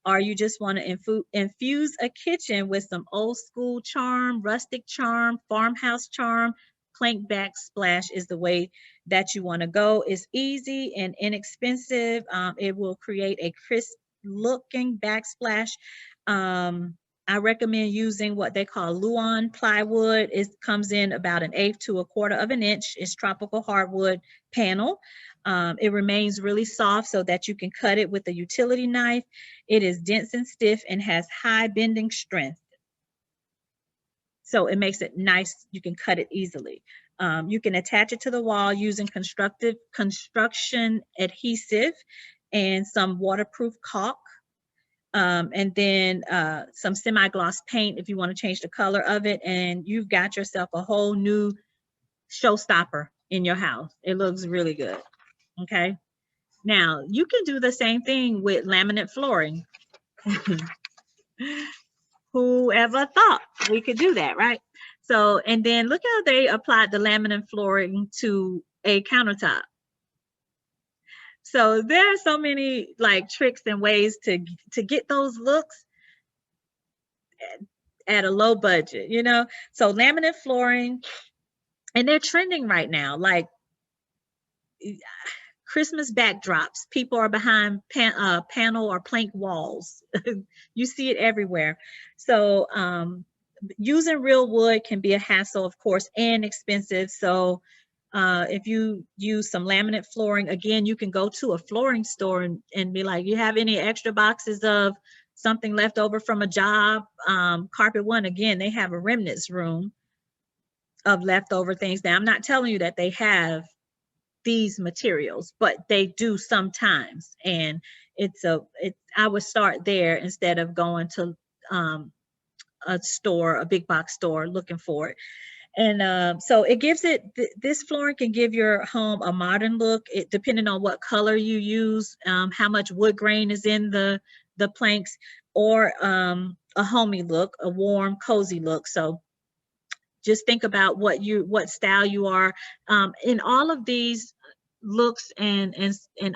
or you just want to infuse a kitchen with some old school charm, rustic charm, farmhouse charm, plank backsplash is the way that you want to go. It's easy and inexpensive. It will create a crisp looking backsplash. I recommend using what they call Luan plywood. It comes in about 1/8 to 1/4 of an inch. It's tropical hardwood panel. It remains really soft so that you can cut it with a utility knife. It is dense and stiff and has high bending strength. So it makes it nice. You can cut it easily. You can attach it to the wall using construction adhesive and some waterproof caulk. And then some semi-gloss paint if you want to change the color of it, and you've got yourself a whole new showstopper in your house. It looks really good. Okay, now you can do the same thing with laminate flooring. Whoever thought we could do that, right? So, and then look how they applied the laminate flooring to a countertop. So there are so many like tricks and ways to get those looks at a low budget, So laminate flooring, and they're trending right now, like Christmas backdrops. People are behind panel or plank walls. You see it everywhere. So using real wood can be a hassle, of course, and expensive. So if you use some laminate flooring, again, you can go to a flooring store and be like, you have any extra boxes of something left over from a job? Carpet One, again, they have a remnants room of leftover things. Now, I'm not telling you that they have these materials, but they do sometimes. And I would start there instead of going to a store, a big box store, looking for it. And so it gives it, this flooring can give your home a modern look, depending on what color you use, how much wood grain is in the planks, or a homey look, a warm, cozy look. So just think about what style you are. In all of these looks and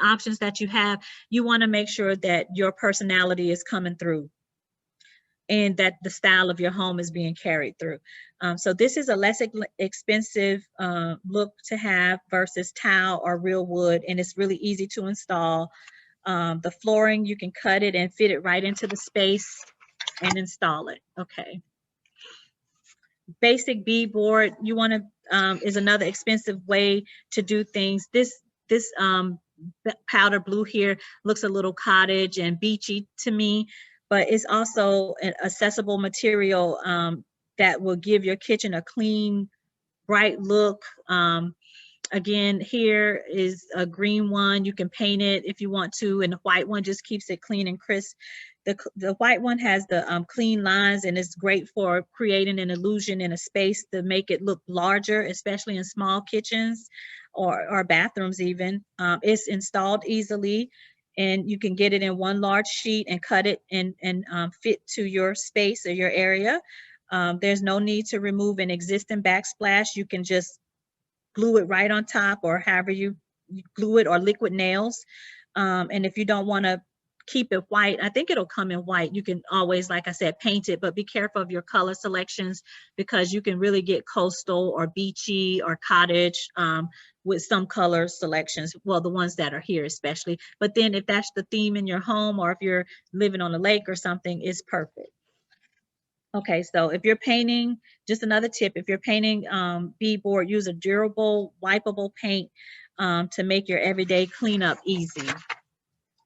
options that you have, you want to make sure that your personality is coming through and that the style of your home is being carried through. So this is a less expensive look to have versus tile or real wood, and it's really easy to install. The flooring, you can cut it and fit it right into the space and install it. Okay. Basic beadboard, you want to is another expensive way to do things. This powder blue here looks a little cottage and beachy to me, but it's also an accessible material that will give your kitchen a clean, bright look. Again, here is a green one. You can paint it if you want to, and the white one just keeps it clean and crisp. The white one has the clean lines, and it's great for creating an illusion in a space to make it look larger, especially in small kitchens or bathrooms even. It's installed easily, and you can get it in one large sheet and cut it and fit to your space or your area. There's no need to remove an existing backsplash. You can just glue it right on top, or however you glue it, or liquid nails. And if you don't want to keep it white, I think it'll come in white. You can always, like I said, paint it, but be careful of your color selections, because you can really get coastal or beachy or cottage with some color selections. Well, the ones that are here especially. But then if that's the theme in your home, or if you're living on a lake or something, it's perfect. Okay, so if you're painting, just another tip, if you're painting beadboard, use a durable, wipeable paint to make your everyday cleanup easy.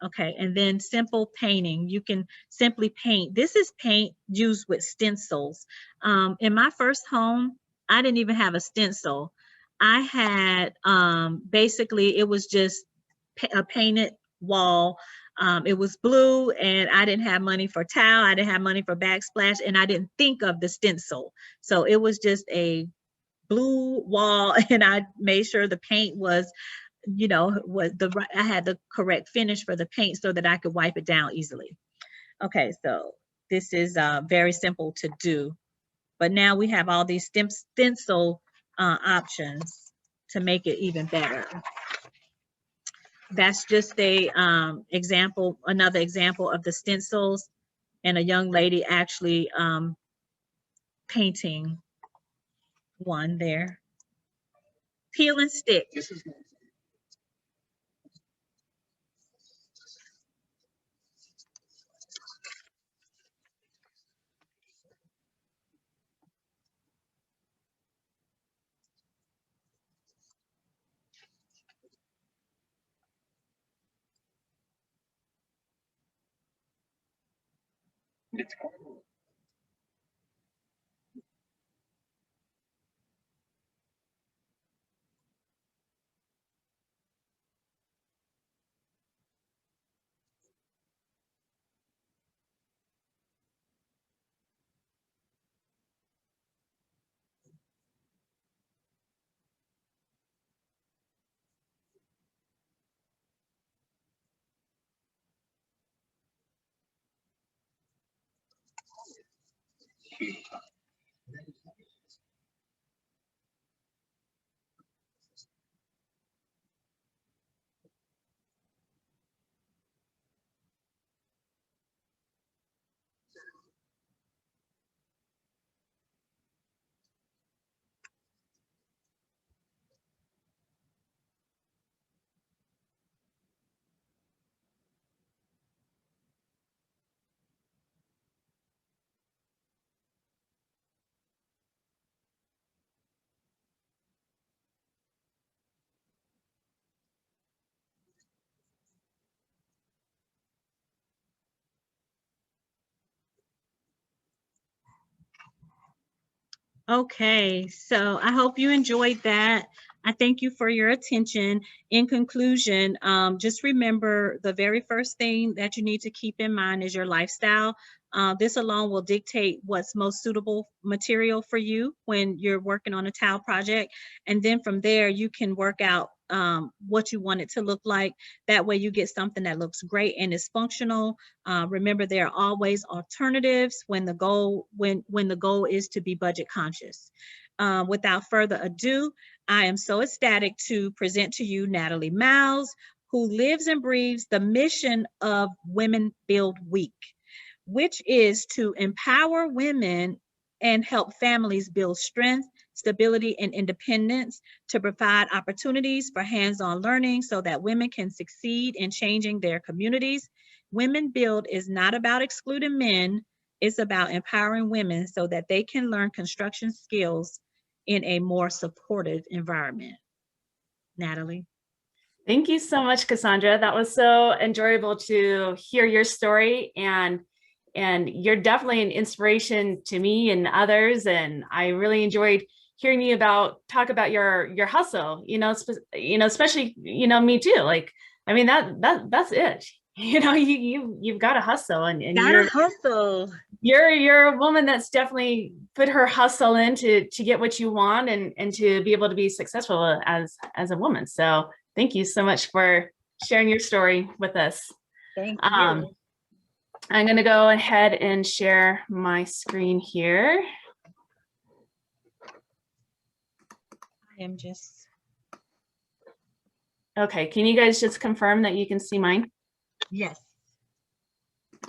Okay, and then simple painting. You can simply paint. This is paint used with stencils. In my first home, I didn't even have a stencil. I had, basically, it was just a painted wall. It was blue, and I didn't have money for tile. I didn't have money for backsplash, and I didn't think of the stencil. So it was just a blue wall, and I made sure the paint was, you know, I had the correct finish for the paint so that I could wipe it down easily. Okay, so this is very simple to do, but now we have all these stencil options to make it even better. That's just a example, another example of the stencils, and a young lady actually painting one there. Peel and stick. Okay, so I hope you enjoyed that. I thank you for your attention. In conclusion, just remember the very first thing that you need to keep in mind is your lifestyle. This alone will dictate what's most suitable material for you when you're working on a tile project. And then from there, you can work out what you want it to look like. That way you get something that looks great and is functional. Remember, there are always alternatives when the goal is to be budget conscious. Without further ado, I am so ecstatic to present to you Natalie Miles, who lives and breathes the mission of Women Build Week, which is to empower women and help families build strength, stability, and independence, to provide opportunities for hands-on learning so that women can succeed in changing their communities. Women Build is not about excluding men, it's about empowering women so that they can learn construction skills in a more supportive environment. Natalie. Thank you so much, Cassandra. That was so enjoyable to hear your story, and you're definitely an inspiration to me and others. And I really enjoyed hearing you talk about your hustle, especially, me too. Like, I mean, that's it. You've got to hustle, and you're a woman that's definitely put her hustle in to get what you want and to be able to be successful as a woman. So thank you so much for sharing your story with us. Thank you. I'm going to go ahead and share my screen here. I am just. Okay, can you guys just confirm that you can see mine? Yes.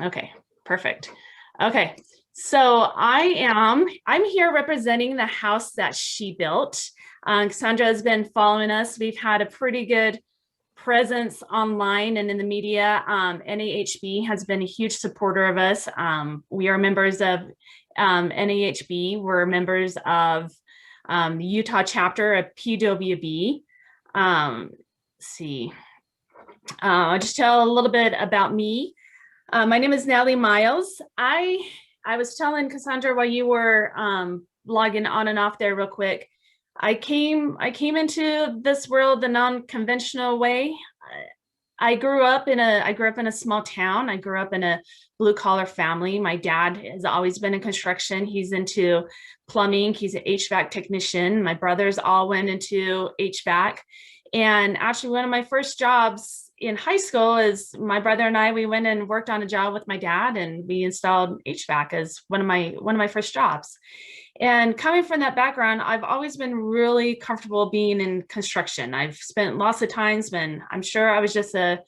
Okay, perfect. Okay, so I'm here representing the house that she built. Cassandra has been following us. We've had a pretty good presence online and in the media. NAHB has been a huge supporter of us. We are members of NAHB. We're members of the Utah chapter of PWB. Let's see. I'll just tell a little bit about me. My name is Natalie Miles. I was telling Cassandra while you were logging on and off there real quick, I came into this world the non-conventional way. I grew up in a small town. I grew up in a blue collar family. My dad has always been in construction. He's into plumbing. He's an HVAC technician. My brothers all went into HVAC. And actually one of my first jobs in high school is my brother and we went and worked on a job with my dad, and we installed HVAC as one of my first jobs. And coming from that background, I've always been really comfortable being in construction. I've spent lots of times when I'm sure I was just a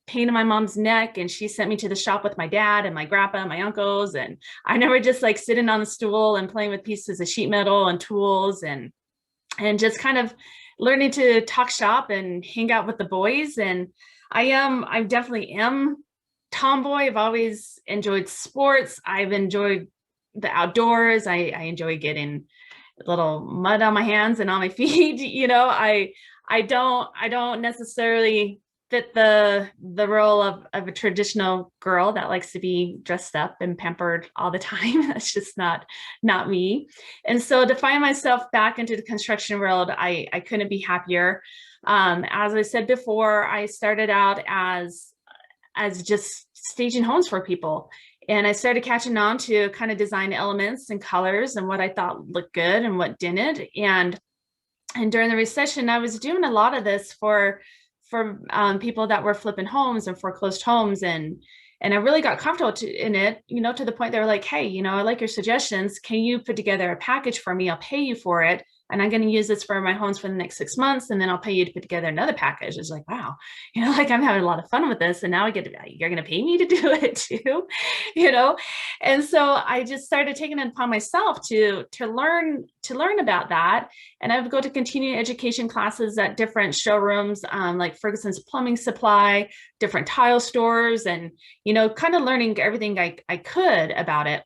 pain in my mom's neck, and she sent me to the shop with my dad and my grandpa and my uncles. And I never just like sitting on the stool and playing with pieces of sheet metal and tools and just kind of learning to talk shop and hang out with the boys. And I definitely am tomboy. I've always enjoyed sports. I've enjoyed the outdoors. I enjoy getting a little mud on my hands and on my feet. I don't necessarily fit the role of a traditional girl that likes to be dressed up and pampered all the time. That's just not me. And so to find myself back into the construction world, I couldn't be happier. As I said before, I started out as just staging homes for people. And I started catching on to kind of design elements and colors and what I thought looked good and what didn't. And during the recession, I was doing a lot of this for people that were flipping homes and foreclosed homes. And I really got comfortable in it, to the point they were like, hey, I like your suggestions. Can you put together a package for me? I'll pay you for it. And I'm going to use this for my homes for the next 6 months. And then I'll pay you to put together another package. It's like, wow, I'm having a lot of fun with this. And now you're going to pay me to do it too, And so I just started taking it upon myself to learn about that. And I would go to continuing education classes at different showrooms, like Ferguson's Plumbing Supply, different tile stores, and, kind of learning everything I could about it.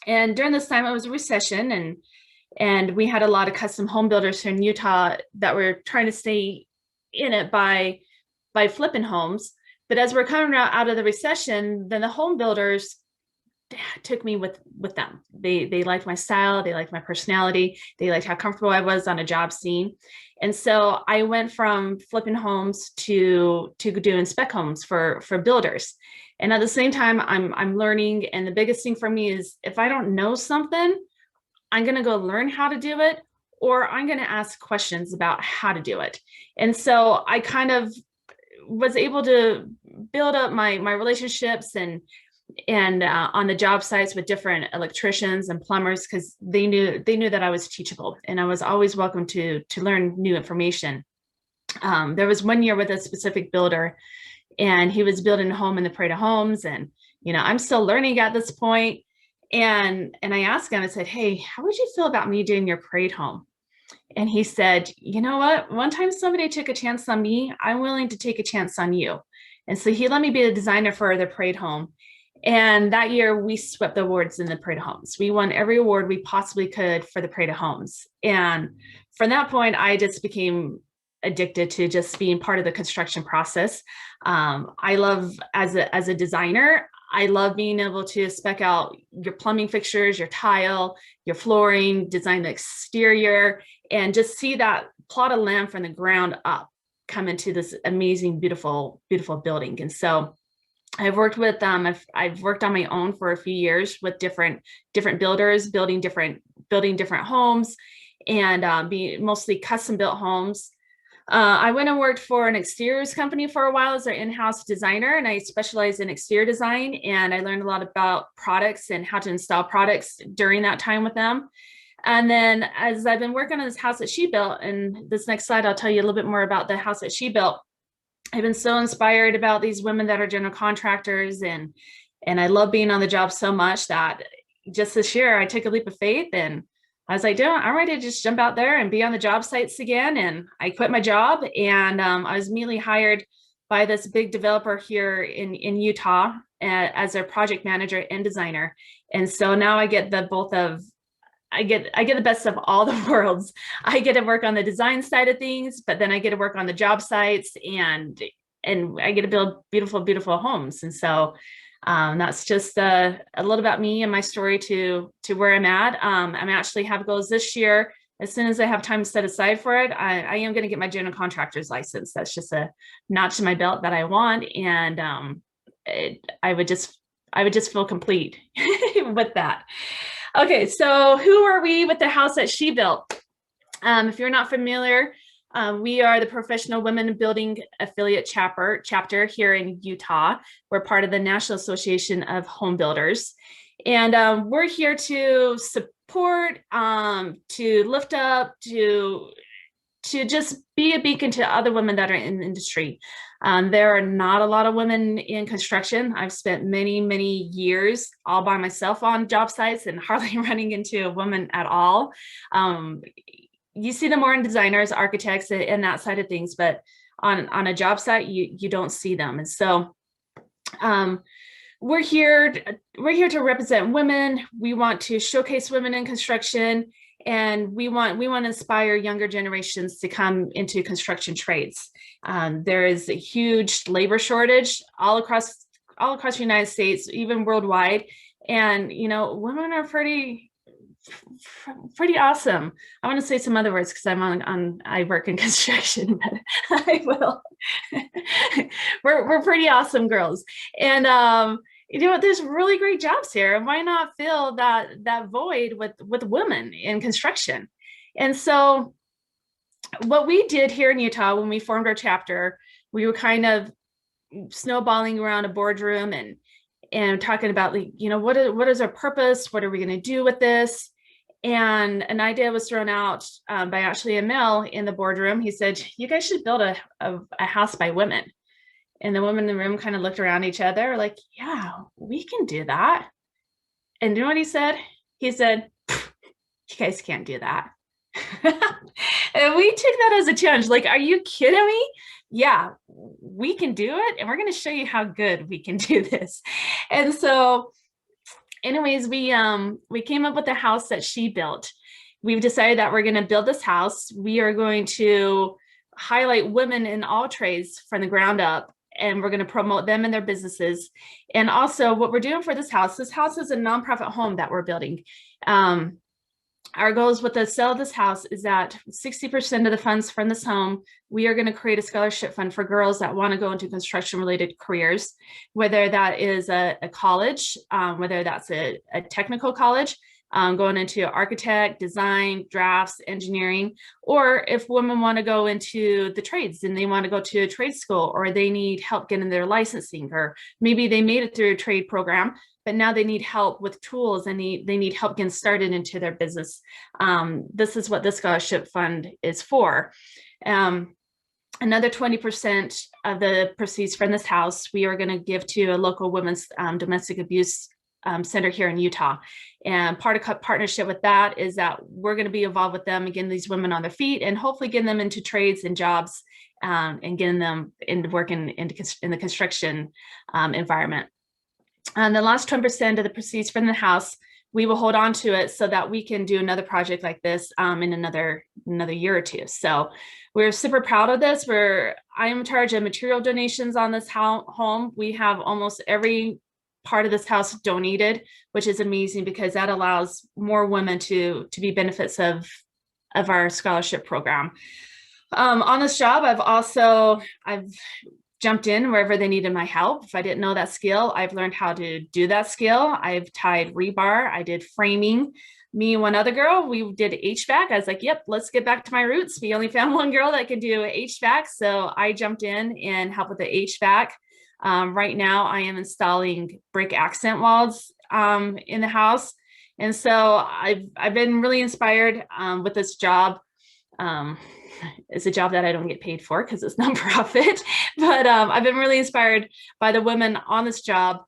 And during this time, it was a recession, and we had a lot of custom home builders here in Utah that were trying to stay in it by flipping homes. But as we're coming out of the recession, then the home builders took me with them. They liked my style, they liked my personality, they liked how comfortable I was on a job scene. And so I went from flipping homes to doing spec homes for builders. And at the same time, I'm learning. And the biggest thing for me is if I don't know something, I'm going to go learn how to do it, or I'm going to ask questions about how to do it. And so I kind of was able to build up my relationships and on the job sites with different electricians and plumbers, because they knew that I was teachable and I was always welcome to learn new information. There was one year with a specific builder, and he was building a home in the Parade of Homes, and I'm still learning at this point. And I asked him, I said, hey, how would you feel about me doing your parade home? And he said, you know what? One time somebody took a chance on me, I'm willing to take a chance on you. And so he let me be the designer for the parade home. And that year we swept the awards in the Parade of Homes. We won every award we possibly could for the Parade of Homes. And from that point, I just became addicted to just being part of the construction process. I love, as a designer, I love being able to spec out your plumbing fixtures, your tile, your flooring, design the exterior, and just see that plot of land from the ground up come into this amazing, beautiful, beautiful building. And so I've worked with I've worked on my own for a few years with different builders, building different homes, and being mostly custom built homes. I went and worked for an exteriors company for a while as their in-house designer, and I specialized in exterior design, and I learned a lot about products and how to install products during that time with them. And then as I've been working on this house that she built, and this next slide, I'll tell you a little bit more about the house that she built. I've been so inspired about these women that are general contractors, and I love being on the job so much that just this year I took a leap of faith, and I was like, I'm ready to just jump out there and be on the job sites again. And I quit my job, and I was immediately hired by this big developer here in Utah as their project manager and designer. And so now I get I get the best of all the worlds. I get to work on the design side of things, but then I get to work on the job sites, and I get to build beautiful, beautiful homes. And so that's just a little about me and my story to where I'm at. I'm actually have goals this year. As soon as I have time set aside for it, I am going to get my general contractor's license. That's just a notch in my belt that I want, and I would just feel complete with that. Okay, so who are we with the house that she built? If you're not familiar, we are the Professional Women Building Affiliate chapter here in Utah. We're part of the National Association of Home Builders. And we're here to support, to lift up, to just be a beacon to other women that are in the industry. There are not a lot of women in construction. I've spent many, many years all by myself on job sites and hardly running into a woman at all. You see them more in designers, architects, and that side of things, but on a job site, you don't see them. And so we're here to represent women. We want to showcase women in construction, and we want to inspire younger generations to come into construction trades. There is a huge labor shortage all across the United States, even worldwide. And women are pretty awesome. I want to say some other words because I work in construction, but I will. We're pretty awesome girls, and there's really great jobs here. Why not fill that void with women in construction? And so what we did here in Utah when we formed our chapter, we were kind of snowballing around a boardroom and talking about, what is our purpose? What are we going to do with this? And an idea was thrown out by actually a male in the boardroom. He said, you guys should build a house by women. And the women in the room kind of looked around each other like, yeah, we can do that. And you know what he said? He said, you guys can't do that. And we took that as a challenge. Like, are you kidding me? Yeah, we can do it. And we're going to show you how good we can do this. And so anyways, we came up with the house that she built. We've decided that we're going to build this house. We are going to highlight women in all trades from the ground up, and we're going to promote them and their businesses. And also what we're doing for this house is a nonprofit home that we're building. our goals with the sale of this house is that 60% of the funds from this home, we are going to create a scholarship fund for girls that want to go into construction related careers, whether that is a college, whether that's a technical college, going into architect, design, drafts, engineering, or if women want to go into the trades and they want to go to a trade school, or they need help getting their licensing, or maybe they made it through a trade program, but now they need help with tools and they need help getting started into their business. This is what the scholarship fund is for. Another 20% of the proceeds from this house, we are going to give to a local women's domestic abuse center here in Utah. And part of partnership with that is that we're going to be involved with them and getting these women on their feet and hopefully getting them into trades and jobs and getting them into working in the construction environment. And the last 10% of the proceeds from the house, we will hold on to it so that we can do another project like this in another year or two. So we're super proud of this. I am in charge of material donations on this home. We have almost every part of this house donated, which is amazing because that allows more women to be benefits of our scholarship program. On this job, I've jumped in wherever they needed my help. If I didn't know that skill, I've learned how to do that skill. I've tied rebar, I did framing. Me and one other girl, we did HVAC. I was like, yep, let's get back to my roots. We only found one girl that can do HVAC. So I jumped in and helped with the HVAC. Right now I am installing brick accent walls in the house. And so I've been really inspired with this job. It's a job that I don't get paid for because it's nonprofit, but I've been really inspired by the women on this job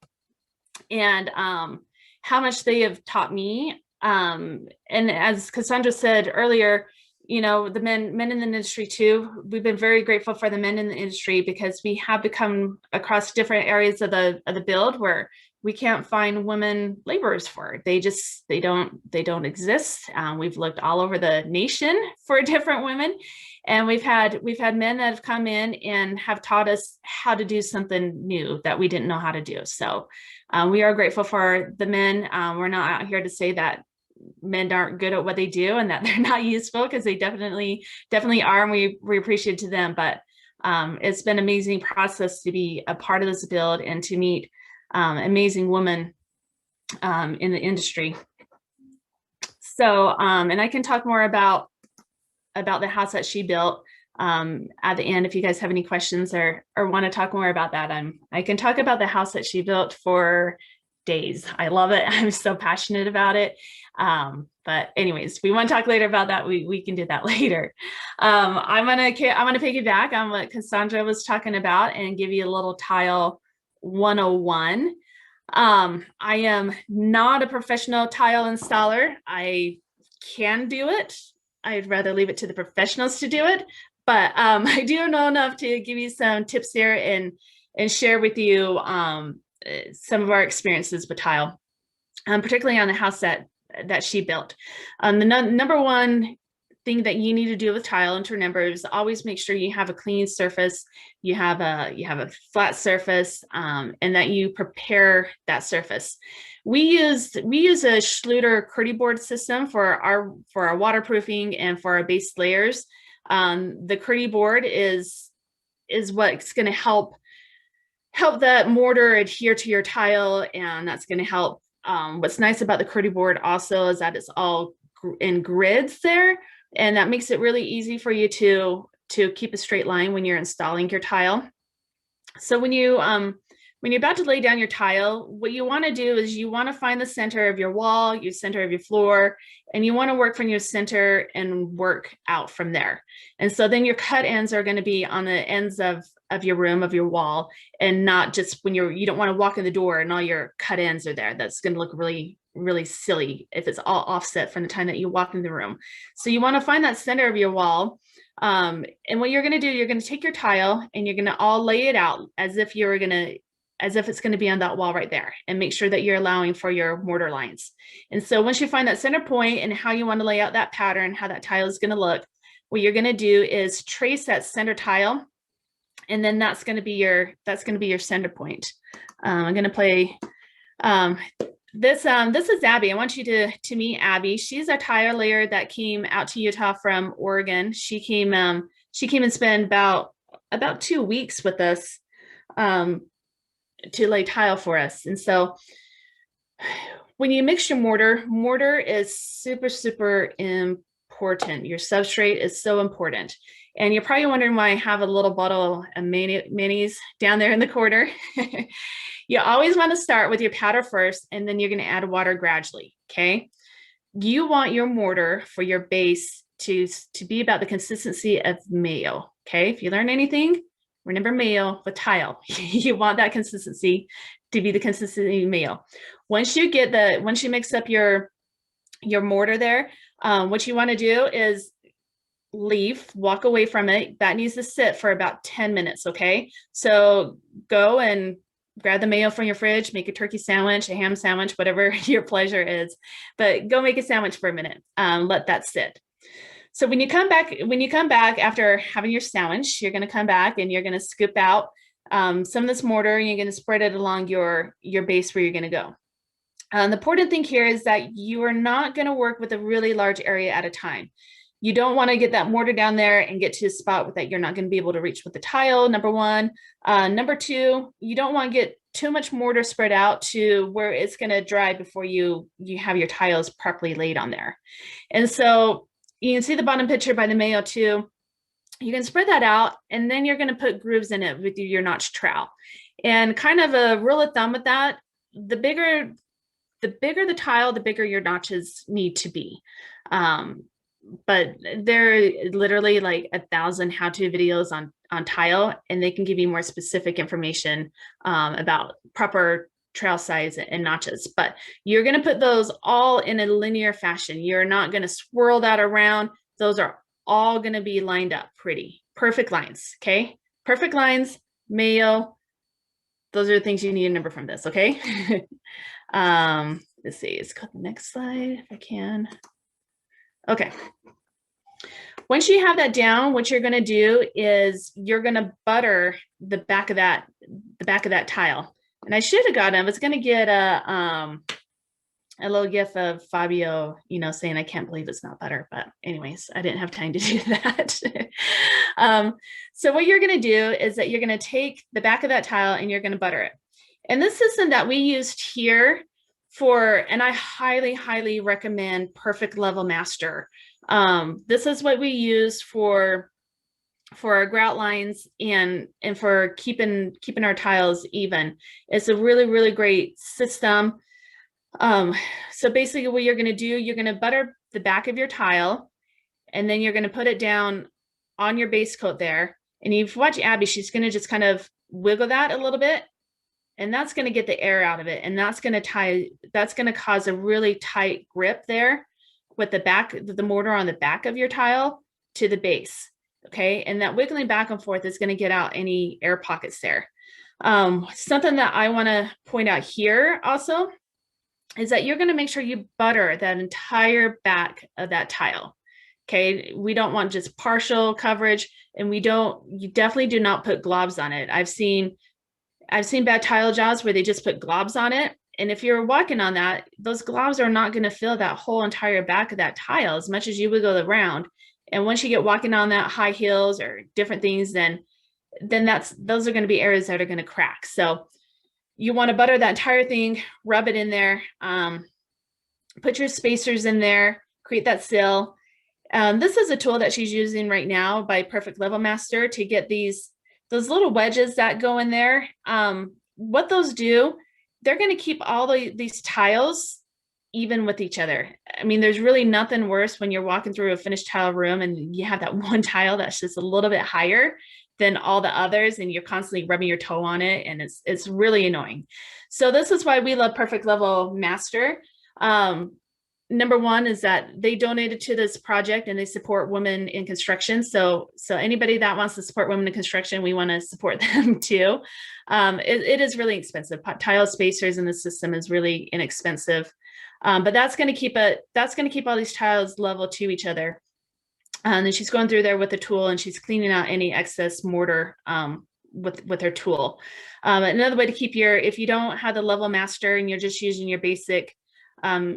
and how much they have taught me. And as Cassandra said earlier, you know, the men in the industry too, we've been very grateful for the men in the industry because we have become across different areas of the build where we can't find women laborers for. They don't exist. We've looked all over the nation for different women, and we've had men that have come in and have taught us how to do something new that we didn't know how to do. So we are grateful for the men. We're not out here to say that men aren't good at what they do and that they're not useful, because they definitely are, and we appreciate to them. But it's been an amazing process to be a part of this build and to meet amazing women in the industry. So and I can talk more about the house that she built at the end if you guys have any questions or want to talk more about that. I can talk about the house that she built for days. I love it. I'm so passionate about it. But anyways, we want to talk later about that. We can do that later. I'm gonna piggyback on what Cassandra was talking about and give you a little tile 101. I am not a professional tile installer. I can do it. I'd rather leave it to the professionals to do it, but I do know enough to give you some tips here and share with you some of our experiences with tile, particularly on the house that she built. The number one thing that you need to do with tile and to remember is always make sure you have a clean surface, you have a flat surface, and that you prepare that surface. We use a Schluter Curdy board system for our waterproofing and for our base layers. The Curdy board is what's going to help that mortar adhere to your tile, and that's going to help. What's nice about the Curdy board also is that it's all in grids there, and that makes it really easy for you to keep a straight line when you're installing your tile. So when you're about to lay down your tile, what you want to do is you want to find the center of your wall, your center of your floor, and you want to work from your center and work out from there. And so then your cut ends are going to be on the ends of your room, of your wall, and not just when you don't want to walk in the door and all your cut ends are there. That's going to look really, really silly if it's all offset from the time that you walk in the room. So you want to find that center of your wall. And what you're going to do, you're going to take your tile and you're going to all lay it out as if it's going to be on that wall right there, and make sure that you're allowing for your mortar lines. And so once you find that center point and how you want to lay out that pattern, how that tile is going to look, what you're going to do is trace that center tile, and then that's going to be your center point. I'm going to play This is Abby. I want you to meet Abby. She's a tile layer that came out to Utah from Oregon. She came and spent about 2 weeks with us to lay tile for us. And so when you mix your mortar is super, super important. Your substrate is so important. And you're probably wondering why I have a little bottle of mayonnaise down there in the corner. You always want to start with your powder first, and then you're going to add water gradually, okay? You want your mortar for your base to be about the consistency of mayo, okay? If you learn anything, remember mayo with tile. You want that consistency to be the consistency of mayo. Once you mix up your mortar there, what you want to do is walk away from it. That needs to sit for about 10 minutes, okay? So go and grab the mayo from your fridge, make a turkey sandwich, a ham sandwich, whatever your pleasure is, but go make a sandwich for a minute. Let that sit. So when you come back after having your sandwich, you're going to come back and you're going to scoop out some of this mortar, and you're going to spread it along your base where you're going to go. The important thing here is that you are not going to work with a really large area at a time. You don't want to get that mortar down there and get to a spot that you're not going to be able to reach with the tile, number one. Number two, you don't want to get too much mortar spread out to where it's going to dry before you have your tiles properly laid on there. And so you can see the bottom picture by the mayo too. You can spread that out, and then you're going to put grooves in it with your notch trowel. And kind of a rule of thumb with that, the bigger the tile, the bigger your notches need to be. But there are literally like 1,000 how-to videos on tile, and they can give you more specific information about proper trowel size and notches. But you're going to put those all in a linear fashion. You're not going to swirl that around. Those are all going to be lined up perfect lines, okay? Perfect lines, mayo. Those are the things you need to remember from this, okay? Let's see, let's go to the next slide if I can. Okay. Once you have that down, what you're going to do is you're going to butter the back of that tile. And I should have I was going to get a little gif of Fabio, saying, "I can't believe it's not butter." But anyways, I didn't have time to do that. So what you're going to do is that you're going to take the back of that tile and you're going to butter it. And this system that we used here and I highly, highly recommend Perfect Level Master. This is what we use for our grout lines and for keeping our tiles even. It's a really, really great system. So basically what you're going to do, you're going to butter the back of your tile, and then you're going to put it down on your base coat there. And if you watch Abby, she's going to just kind of wiggle that a little bit, and that's going to get the air out of it. And that's going to cause a really tight grip there with the mortar on the back of your tile to the base. Okay. And that wiggling back and forth is going to get out any air pockets there. Something that I want to point out here also is that you're going to make sure you butter that entire back of that tile. Okay. We don't want just partial coverage, and you definitely do not put globs on it. I've seen bad tile jobs where they just put globs on it. And if you're walking on that, those globs are not going to fill that whole entire back of that tile as much as you wiggle around. And once you get walking on that, high heels or different things, then those are going to be areas that are going to crack. So you want to butter that entire thing, rub it in there, put your spacers in there, create that seal. This is a tool that she's using right now by Perfect Level Master to get those little wedges that go in there. What those do, they're going to keep all these tiles even with each other. I mean, there's really nothing worse when you're walking through a finished tile room and you have that one tile that's just a little bit higher than all the others, and you're constantly rubbing your toe on it, and it's really annoying. So this is why we love Perfect Level Master. Number one is that they donated to this project and they support women in construction. So anybody that wants to support women in construction, we want to support them too. It is really expensive. Tile spacers in the system is really inexpensive, but that's going to keep all these tiles level to each other. And then she's going through there with a tool and she's cleaning out any excess mortar with her tool. Another way to keep if you don't have the level master and you're just using your basic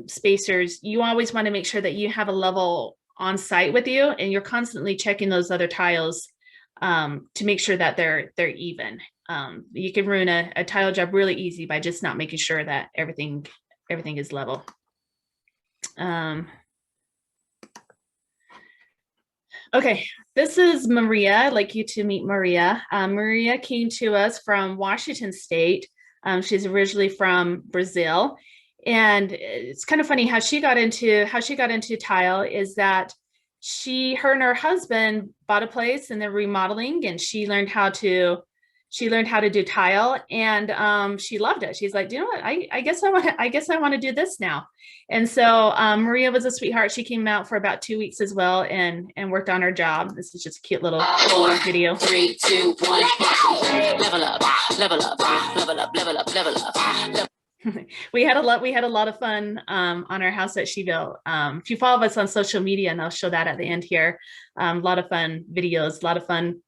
spacers, you always want to make sure that you have a level on site with you, and you're constantly checking those other tiles to make sure that they're even. You can ruin a tile job really easy by just not making sure that everything is level. Okay, this is Maria. I'd like you to meet Maria. Maria came to us from Washington State. She's originally from Brazil. And it's kind of funny how she got into tile is that her and her husband bought a place and they're remodeling, and she learned how to do tile, and she loved it. She's like, you know what? I guess I want to do this now. And so Maria was a sweetheart. She came out for about 2 weeks as well and worked on her job. This is just a cute little video. 3, 2, 1, level up, level up, level up, level up, level up. We had a lot of fun on our house that she built. If you follow us on social media, and I'll show that at the end here, a lot of fun videos, a lot of fun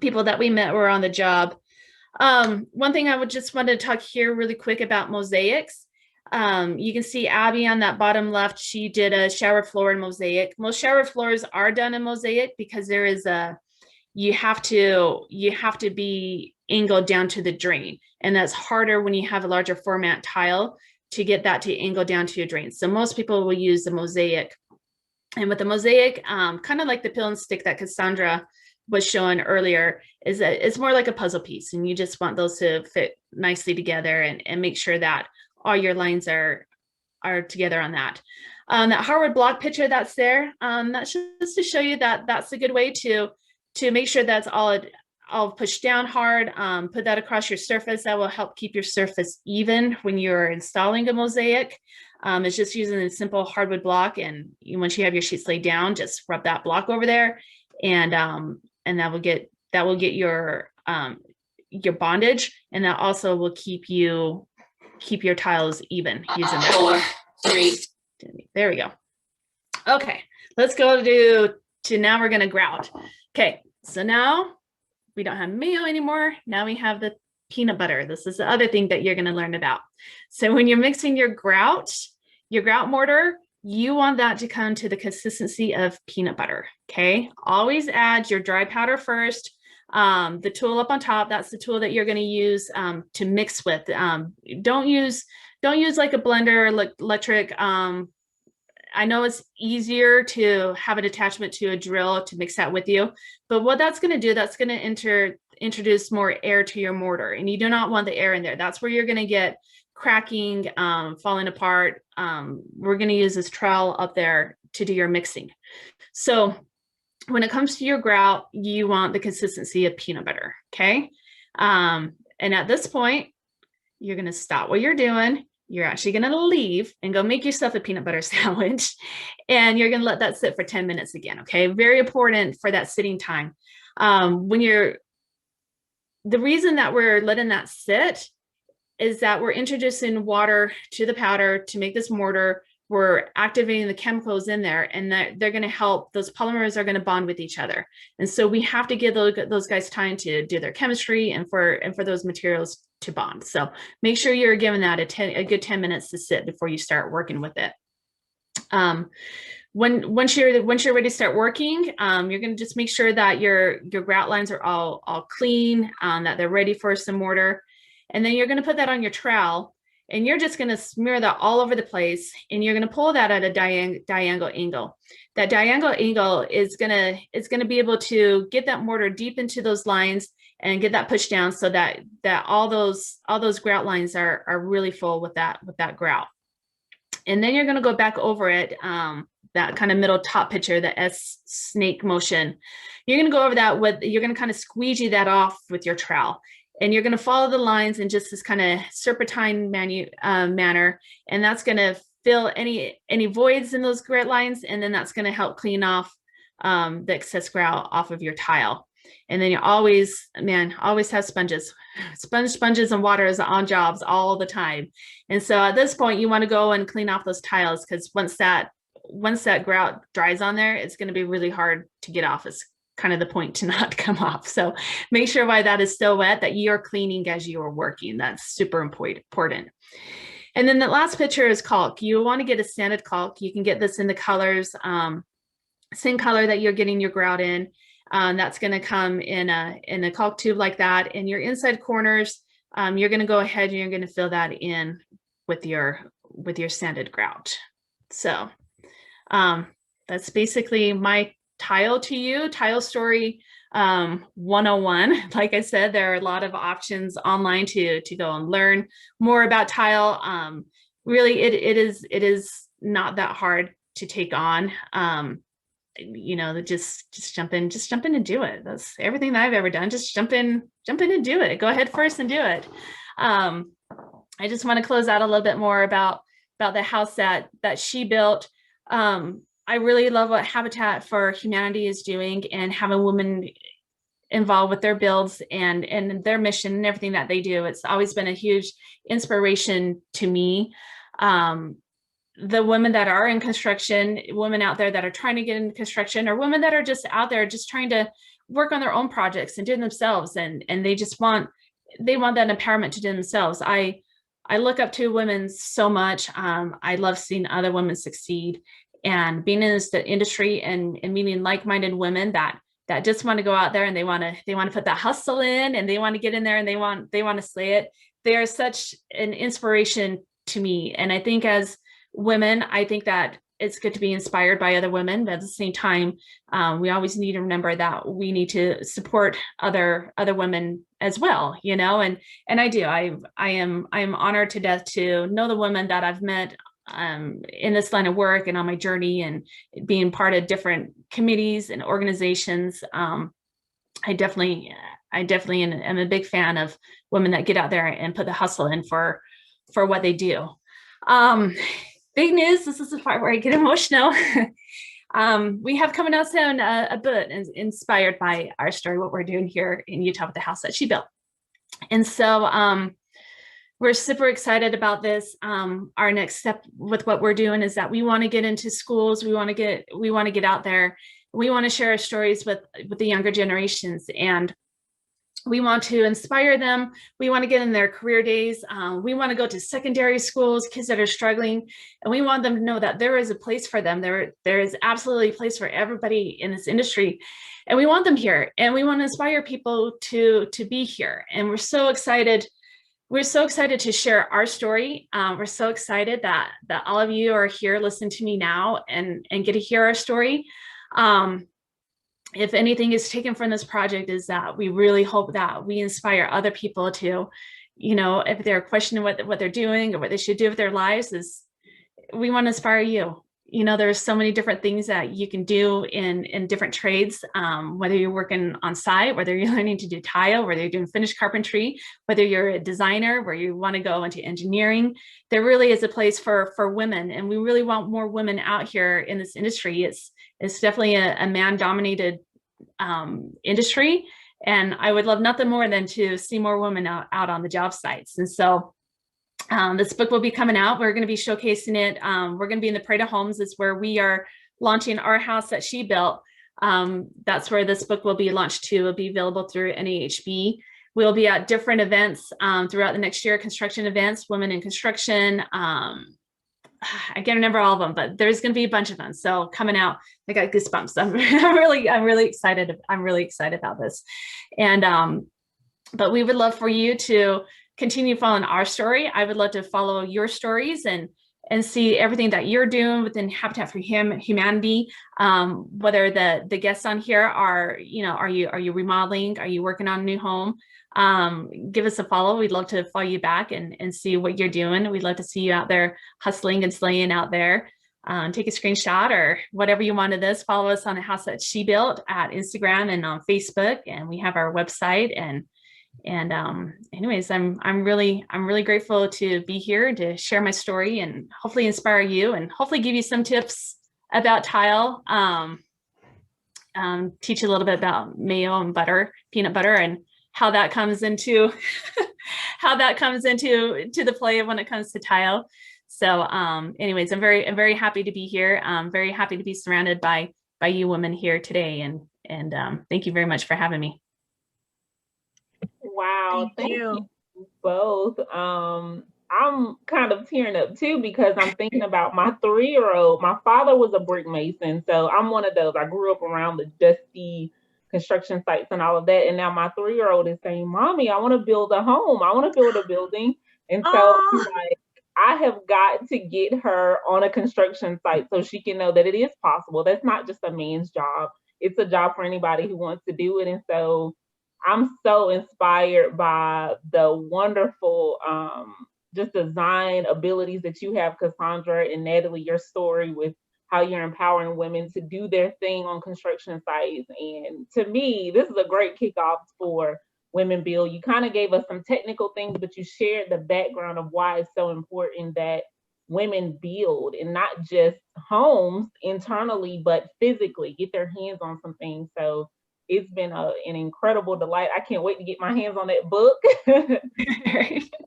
people that we met were on the job. One thing I would just want to talk here really quick about mosaics. You can see Abby on that bottom left. She did a shower floor in mosaic. Most shower floors are done in mosaic because there is you have to be angled down to the drain, and that's harder when you have a larger format tile to get that to angle down to your drain. So most people will use the mosaic, and with the mosaic, kind of like the pill and stick that Cassandra was showing earlier, is that it's more like a puzzle piece, and you just want those to fit nicely together and make sure that all your lines are together on that. That hardwood block picture that's there, that's just to show you that that's a good way to make sure that's all pushed down hard. Put that across your surface. That will help keep your surface even when you're installing a mosaic. It's just using a simple hardwood block, and once you have your sheets laid down, just rub that block over there, and that will get your bondage, and that also will keep your tiles even using that. 4, 3. There we go. Okay, let's go to now we're going to grout. Okay, so now we don't have mayo anymore. Now we have the peanut butter. This is the other thing that you're going to learn about. So when you're mixing your grout mortar, you want that to come to the consistency of peanut butter. Okay, always add your dry powder first. The tool up on top, that's the tool that you're going to use to mix with. Don't use like a blender or electric. I know it's easier to have an attachment to a drill to mix that with you, but what that's going to do, that's going to introduce more air to your mortar, and you do not want the air in there. That's where you're going to get cracking, falling apart. We're going to use this trowel up there to do your mixing. So when it comes to your grout, you want the consistency of peanut butter, okay? And at this point, you're going to stop what you're doing. You're actually going to leave and go make yourself a peanut butter sandwich, and you're going to let that sit for 10 minutes again, okay? Very important for that sitting time. The reason that we're letting that sit is that we're introducing water to the powder to make this mortar. We're activating the chemicals in there, and they're going to help. Those polymers are going to bond with each other, and so we have to give those guys time to do their chemistry and for those materials to bond. So make sure you're giving that a good 10 minutes to sit before you start working with it. Once you're ready to start working, you're going to just make sure that your grout lines are all clean, that they're ready for some mortar, and then you're going to put that on your trowel. And you're just going to smear that all over the place, and you're going to pull that at a diagonal angle. That diagonal angle is going to be able to get that mortar deep into those lines and get that pushed down so that all those grout lines are really full with that grout. And then you're going to go back over it, that kind of middle top picture, the S snake motion. You're going to go over that you're going to kind of squeegee that off with your trowel. And you're going to follow the lines in just this kind of serpentine manner, and that's going to fill any voids in those grout lines, and then that's going to help clean off the excess grout off of your tile. And then you always have sponges. Sponges and water is on jobs all the time. And so at this point, you want to go and clean off those tiles, because once that grout dries on there, it's going to be really hard to get off. It's kind of the point to not come off. So make sure while that is still wet that you're cleaning as you are working. That's super important. And then the last picture is caulk. You want to get a sanded caulk. You can get this in the colors, same color that you're getting your grout in. That's going to come in a caulk tube like that. And your inside corners, you're going to go ahead and you're going to fill that in with your sanded grout. So that's basically my tile to you, tile story 101. Like I said, there are a lot of options online to go and learn more about tile. Really, it is not that hard to take on. You know, just jump in and do it. That's everything that I've ever done. Just jump in and do it. Go ahead first and do it. I just want to close out a little bit more about the house that she built. I really love what Habitat for Humanity is doing and having women involved with their builds and their mission and everything that they do. It's always been a huge inspiration to me. The women that are in construction, women out there that are trying to get into construction, or women that are just out there just trying to work on their own projects and do it themselves, and they just want that empowerment to do themselves. I look up to women so much. I love seeing other women succeed and being in this industry and meeting like-minded women that just want to go out there and they want to put that hustle in, and they want to get in there and they want to slay it. They are such an inspiration to me. And I think as women, I think that it's good to be inspired by other women, but at the same time, we always need to remember that we need to support other women as well, you know. And I do. I am honored to death to know the women that I've met in this line of work and on my journey and being part of different committees and organizations. I definitely am a big fan of women that get out there and put the hustle in for what they do. Big news, this is the part where I get emotional. We have coming out soon a book inspired by our story, what we're doing here in Utah with the house that she built. And so we're super excited about this. Our next step with what we're doing is that we want to get into schools. We want to get out there. We want to share our stories with the younger generations, and we want to inspire them. We want to get in their career days. We want to go to secondary schools, kids that are struggling, and we want them to know that there is a place for them. There is absolutely a place for everybody in this industry, and we want them here, and we want to inspire people to be here. And we're so excited. We're so excited to share our story. We're so excited that all of you are here listening to me now and get to hear our story. If anything is taken from this project, is that we really hope that we inspire other people to, you know, if they're questioning what they're doing or what they should do with their lives, is we want to inspire you. You know, there's so many different things that you can do in different trades, whether you're working on site, whether you're learning to do tile, whether you're doing finished carpentry, whether you're a designer, where you want to go into engineering. There really is a place for women, and we really want more women out here in this industry. It's definitely a man-dominated industry, and I would love nothing more than to see more women out on the job sites. And so this book will be coming out. We're going to be showcasing it. We're going to be in the Parade of Homes, is where we are launching our house that she built. That's where this book will be launched to. It'll be available through NAHB. We'll be at different events throughout the next year, construction events, women in construction. I can't remember all of them, but there's going to be a bunch of them. So coming out, I got goosebumps. I'm really excited. I'm really excited about this. And, but we would love for you to continue following our story. I would love to follow your stories and see everything that you're doing within Habitat for Humanity. Whether the guests on here are, you know, are you remodeling? Are you working on a new home? Give us a follow. We'd love to follow you back and see what you're doing. We'd love to see you out there hustling and slaying out there. Take a screenshot or whatever you want of this. Follow us on the house that she built at Instagram and on Facebook, and we have our website. And anyways, I'm really grateful to be here and to share my story and hopefully inspire you and hopefully give you some tips about tile. Teach you a little bit about mayo and butter, peanut butter, and how that comes into to the play when it comes to tile. So anyways, I'm very happy to be here. I'm very happy to be surrounded by you women here today, and And thank you very much for having me. Wow, Thank thank you. you both. I'm kind of tearing up too because I'm thinking about my 3-year-old. My father was a brick mason, so I'm one of those. I grew up around the dusty construction sites and all of that. And now my 3-year-old is saying, "Mommy, I want to build a home. I want to build a building." And so I'm Oh, like, I have got to get her on a construction site so she can know that it is possible. That's not just a man's job. It's a job for anybody who wants to do it. And so I'm so inspired by the wonderful just design abilities that you have, Cassandra and Natalie, your story with how you're empowering women to do their thing on construction sites. And to me, this is a great kickoff for Women Build. You kind of gave us some technical things, but you shared the background of why it's so important that women build and not just homes internally, but physically get their hands on some things. So it's been an incredible delight. I can't wait to get my hands on that book.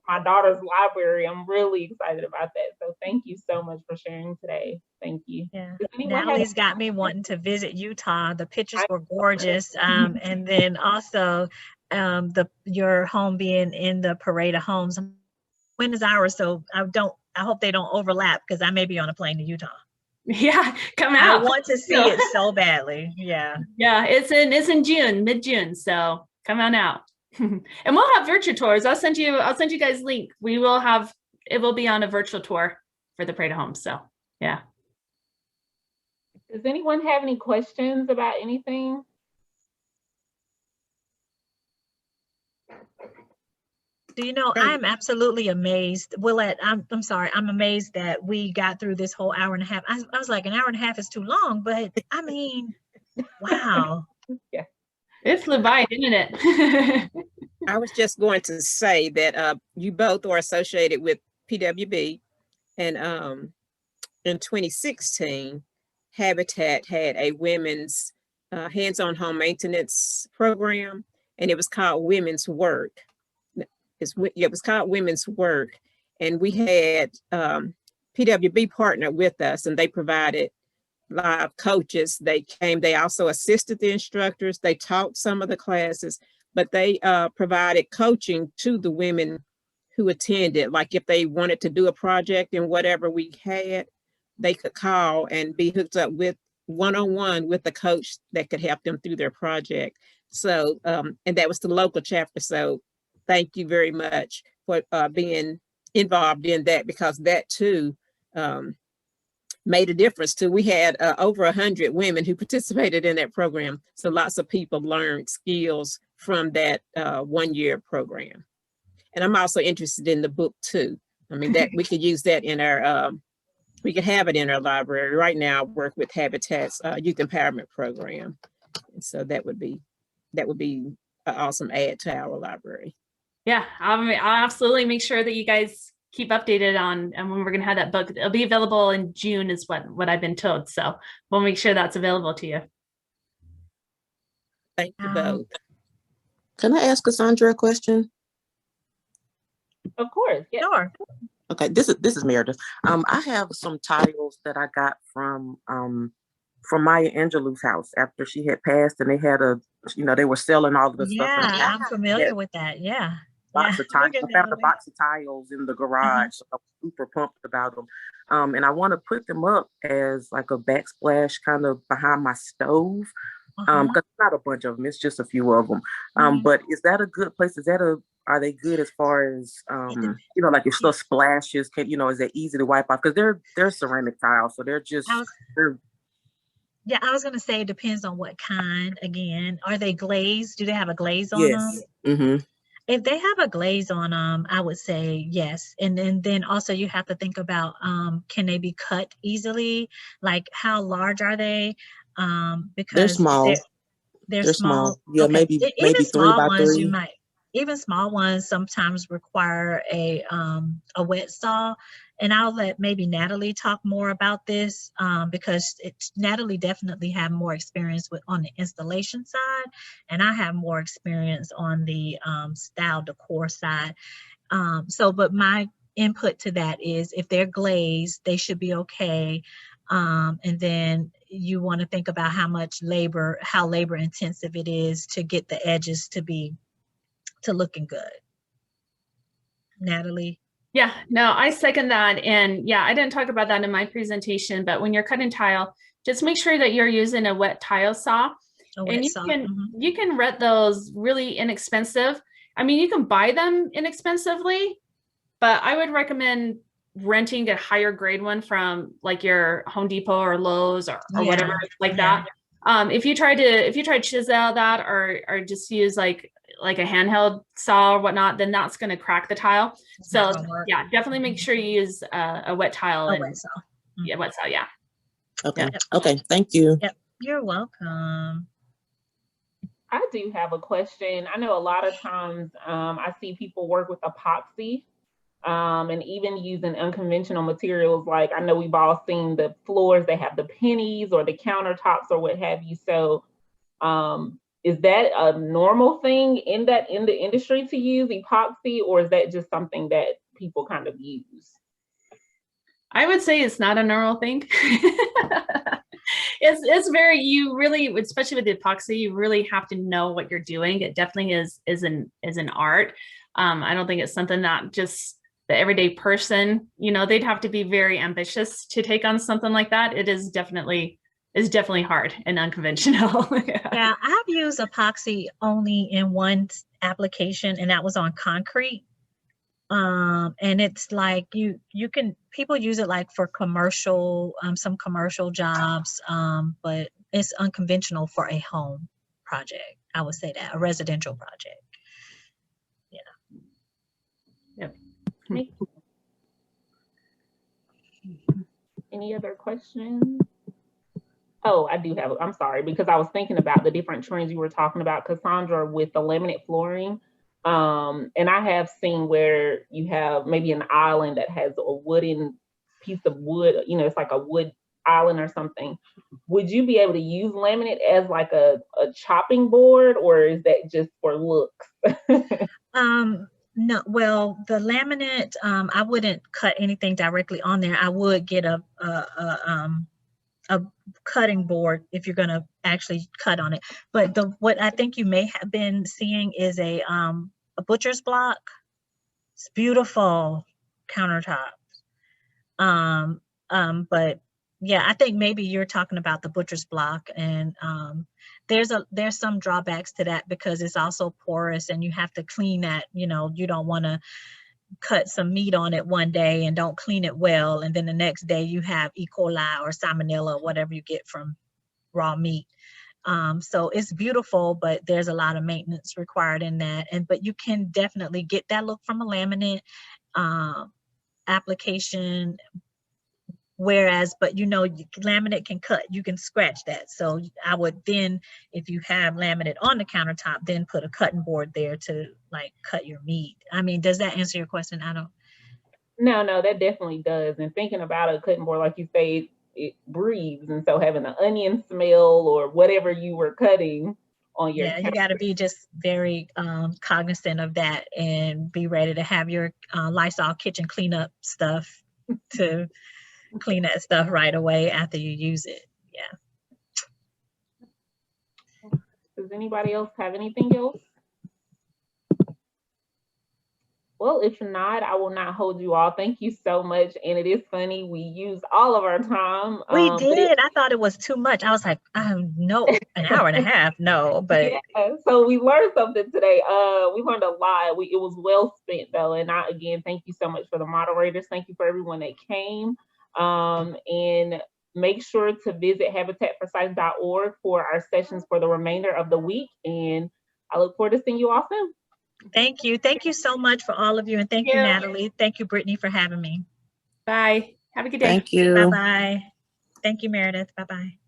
My daughter's library. I'm really excited about that. So thank you so much for sharing today. Thank you. yeah. Does anyone have Natalie's got me wanting to visit Utah. The pictures I- were gorgeous. And then also your home being in the parade of homes. When is ours? So I hope they don't overlap because I may be on a plane to Utah. Yeah, come I out. want to see it so badly. Yeah. Yeah, it's in June, mid-June. So come on out. And we'll have virtual tours. I'll send you guys a link. It will be on a virtual tour for the Parade of Homes. So yeah. Does anyone have any questions about anything? Do you know, I'm absolutely amazed. Willette, I'm sorry, I'm amazed that we got through this whole hour and a half. I was like, an hour and a half is too long, but I mean, wow. Yeah. It flew by, didn't it? I was just going to say that you both are associated with PWB, and in 2016, Habitat had a women's hands-on home maintenance program, and it was called Women's Work. It was called Women's Work, and we had PWB partner with us, and they provided live coaches. They also assisted the instructors. They taught some of the classes, but they provided coaching to the women who attended. Like if they wanted to do a project in whatever we had, they could call and be hooked up with one-on-one with the coach that could help them through their project. So, and that was the local chapter. So thank you very much for being involved in that, because that too made a difference too. We had over 100 women who participated in that program. So lots of people learned skills from that 1-year program. And I'm also interested in the book too. I mean, that we could use that in our, we could have it in our library. Right now, I work with Habitat's Youth Empowerment Program. And so that would be an awesome add to our library. Yeah, I'll absolutely make sure that you guys keep updated on and when we're going to have that book. It'll be available in June is what I've been told. So we'll make sure that's available to you. Thank you both. Can I ask Cassandra a question? Of course. Yeah. Sure. Okay, this is Meredith. I have some tiles that I got from Maya Angelou's house after she had passed, and they had they were selling all of the stuff. Yeah, I'm familiar with that. Yeah. Box of tiles. I found a box of tiles in the garage. So I was super pumped about them. And I want to put them up as like a backsplash kind of behind my stove. Because it's not a bunch of them, it's just a few of them. But is that a good place? Are they good as far as like if stuff splashes, is it easy to wipe off? Because they're ceramic tiles, so they're just yeah, I was gonna say it depends on what kind. Again, are they glazed? Do they have a glaze on yes. them? If they have a glaze on them, I would say yes. And then also you have to think about can they be cut easily? Like how large are they? Because they're small. They're small. Yeah, okay. maybe 3 by 3. You might, even small ones sometimes require a wet saw. And I'll let maybe Natalie talk more about this because Natalie definitely have more experience on the installation side, and I have more experience on the style decor side. But my input to that is if they're glazed, they should be okay. And then you want to think about how labor intensive it is to get the edges to looking good. Natalie? Yeah, no, I second that. And yeah, I didn't talk about that in my presentation, but when you're cutting tile, just make sure that you're using a wet tile saw. And you can rent those really inexpensive. I mean, you can buy them inexpensively, but I would recommend renting a higher grade one from like your Home Depot or Lowe's or whatever like that. If you try to chisel that or just use like a handheld saw or whatnot, then that's going to crack the tile. So yeah, definitely make sure you use a wet tile. Wet saw. Yeah, wet saw. Yeah. Okay. Yep. Okay. Thank you. Yep. You're welcome. I do have a question. I know a lot of times I see people work with epoxy and even using unconventional materials. Like I know we've all seen the floors, they have the pennies or the countertops or what have you. So is that a normal thing in the industry to use epoxy, or is that just something that people kind of use? I would say it's not a normal thing. It's very, you really, especially with the epoxy, you really have to know what you're doing. It definitely is an art. I don't think it's something that just the everyday person, they'd have to be very ambitious to take on something like that. It is definitely hard and unconventional. Yeah, I've used epoxy only in one application, and that was on concrete. And it's like people use it like for commercial, some commercial jobs, but it's unconventional for a home project. I would say that, a residential project. Yeah. Yep. Any other questions? Oh, I do have, I'm sorry, because I was thinking about the different trends you were talking about, Cassandra, with the laminate flooring. And I have seen where you have maybe an island that has a wooden piece of wood, it's like a wood island or something. Would you be able to use laminate as like a chopping board, or is that just for looks? No, well, the laminate, I wouldn't cut anything directly on there. I would get a cutting board if you're going to actually cut on it. But what I think you may have been seeing is a butcher's block. It's beautiful countertops. But yeah, I think maybe you're talking about the butcher's block, and there's some drawbacks to that because it's also porous and you have to clean that. You don't want to cut some meat on it one day and don't clean it well, and then the next day you have E. coli or salmonella, whatever you get from raw meat. So it's beautiful, but there's a lot of maintenance required in that. But you can definitely get that look from a laminate application. Whereas, but laminate can cut, you can scratch that. So I would then, if you have laminate on the countertop, then put a cutting board there to like cut your meat. I mean, does that answer your question? No, that definitely does. And thinking about a cutting board, like you say, it breathes. And so having an onion smell or whatever you were cutting on your you got to be just very cognizant of that and be ready to have your Lysol kitchen cleanup stuff to clean that stuff right away after you use it. Yeah. Does anybody else have anything else? Well, if not, I will not hold you all. Thank you so much. And it is funny, we used all of our time. We did. I thought it was too much. I was like, no, an hour and a half. No, but yeah, so we learned something today. We learned a lot. It was well spent though. And again, thank you so much for the moderators. Thank you for everyone that came. And make sure to visit habitatforsites.org for our sessions for the remainder of the week. And I look forward to seeing you all soon. Thank you. Thank you so much for all of you. And thank you, Natalie. Thank you, Brittany, for having me. Bye. Have a good day. Thank you. Bye-bye. Thank you, Meredith. Bye-bye.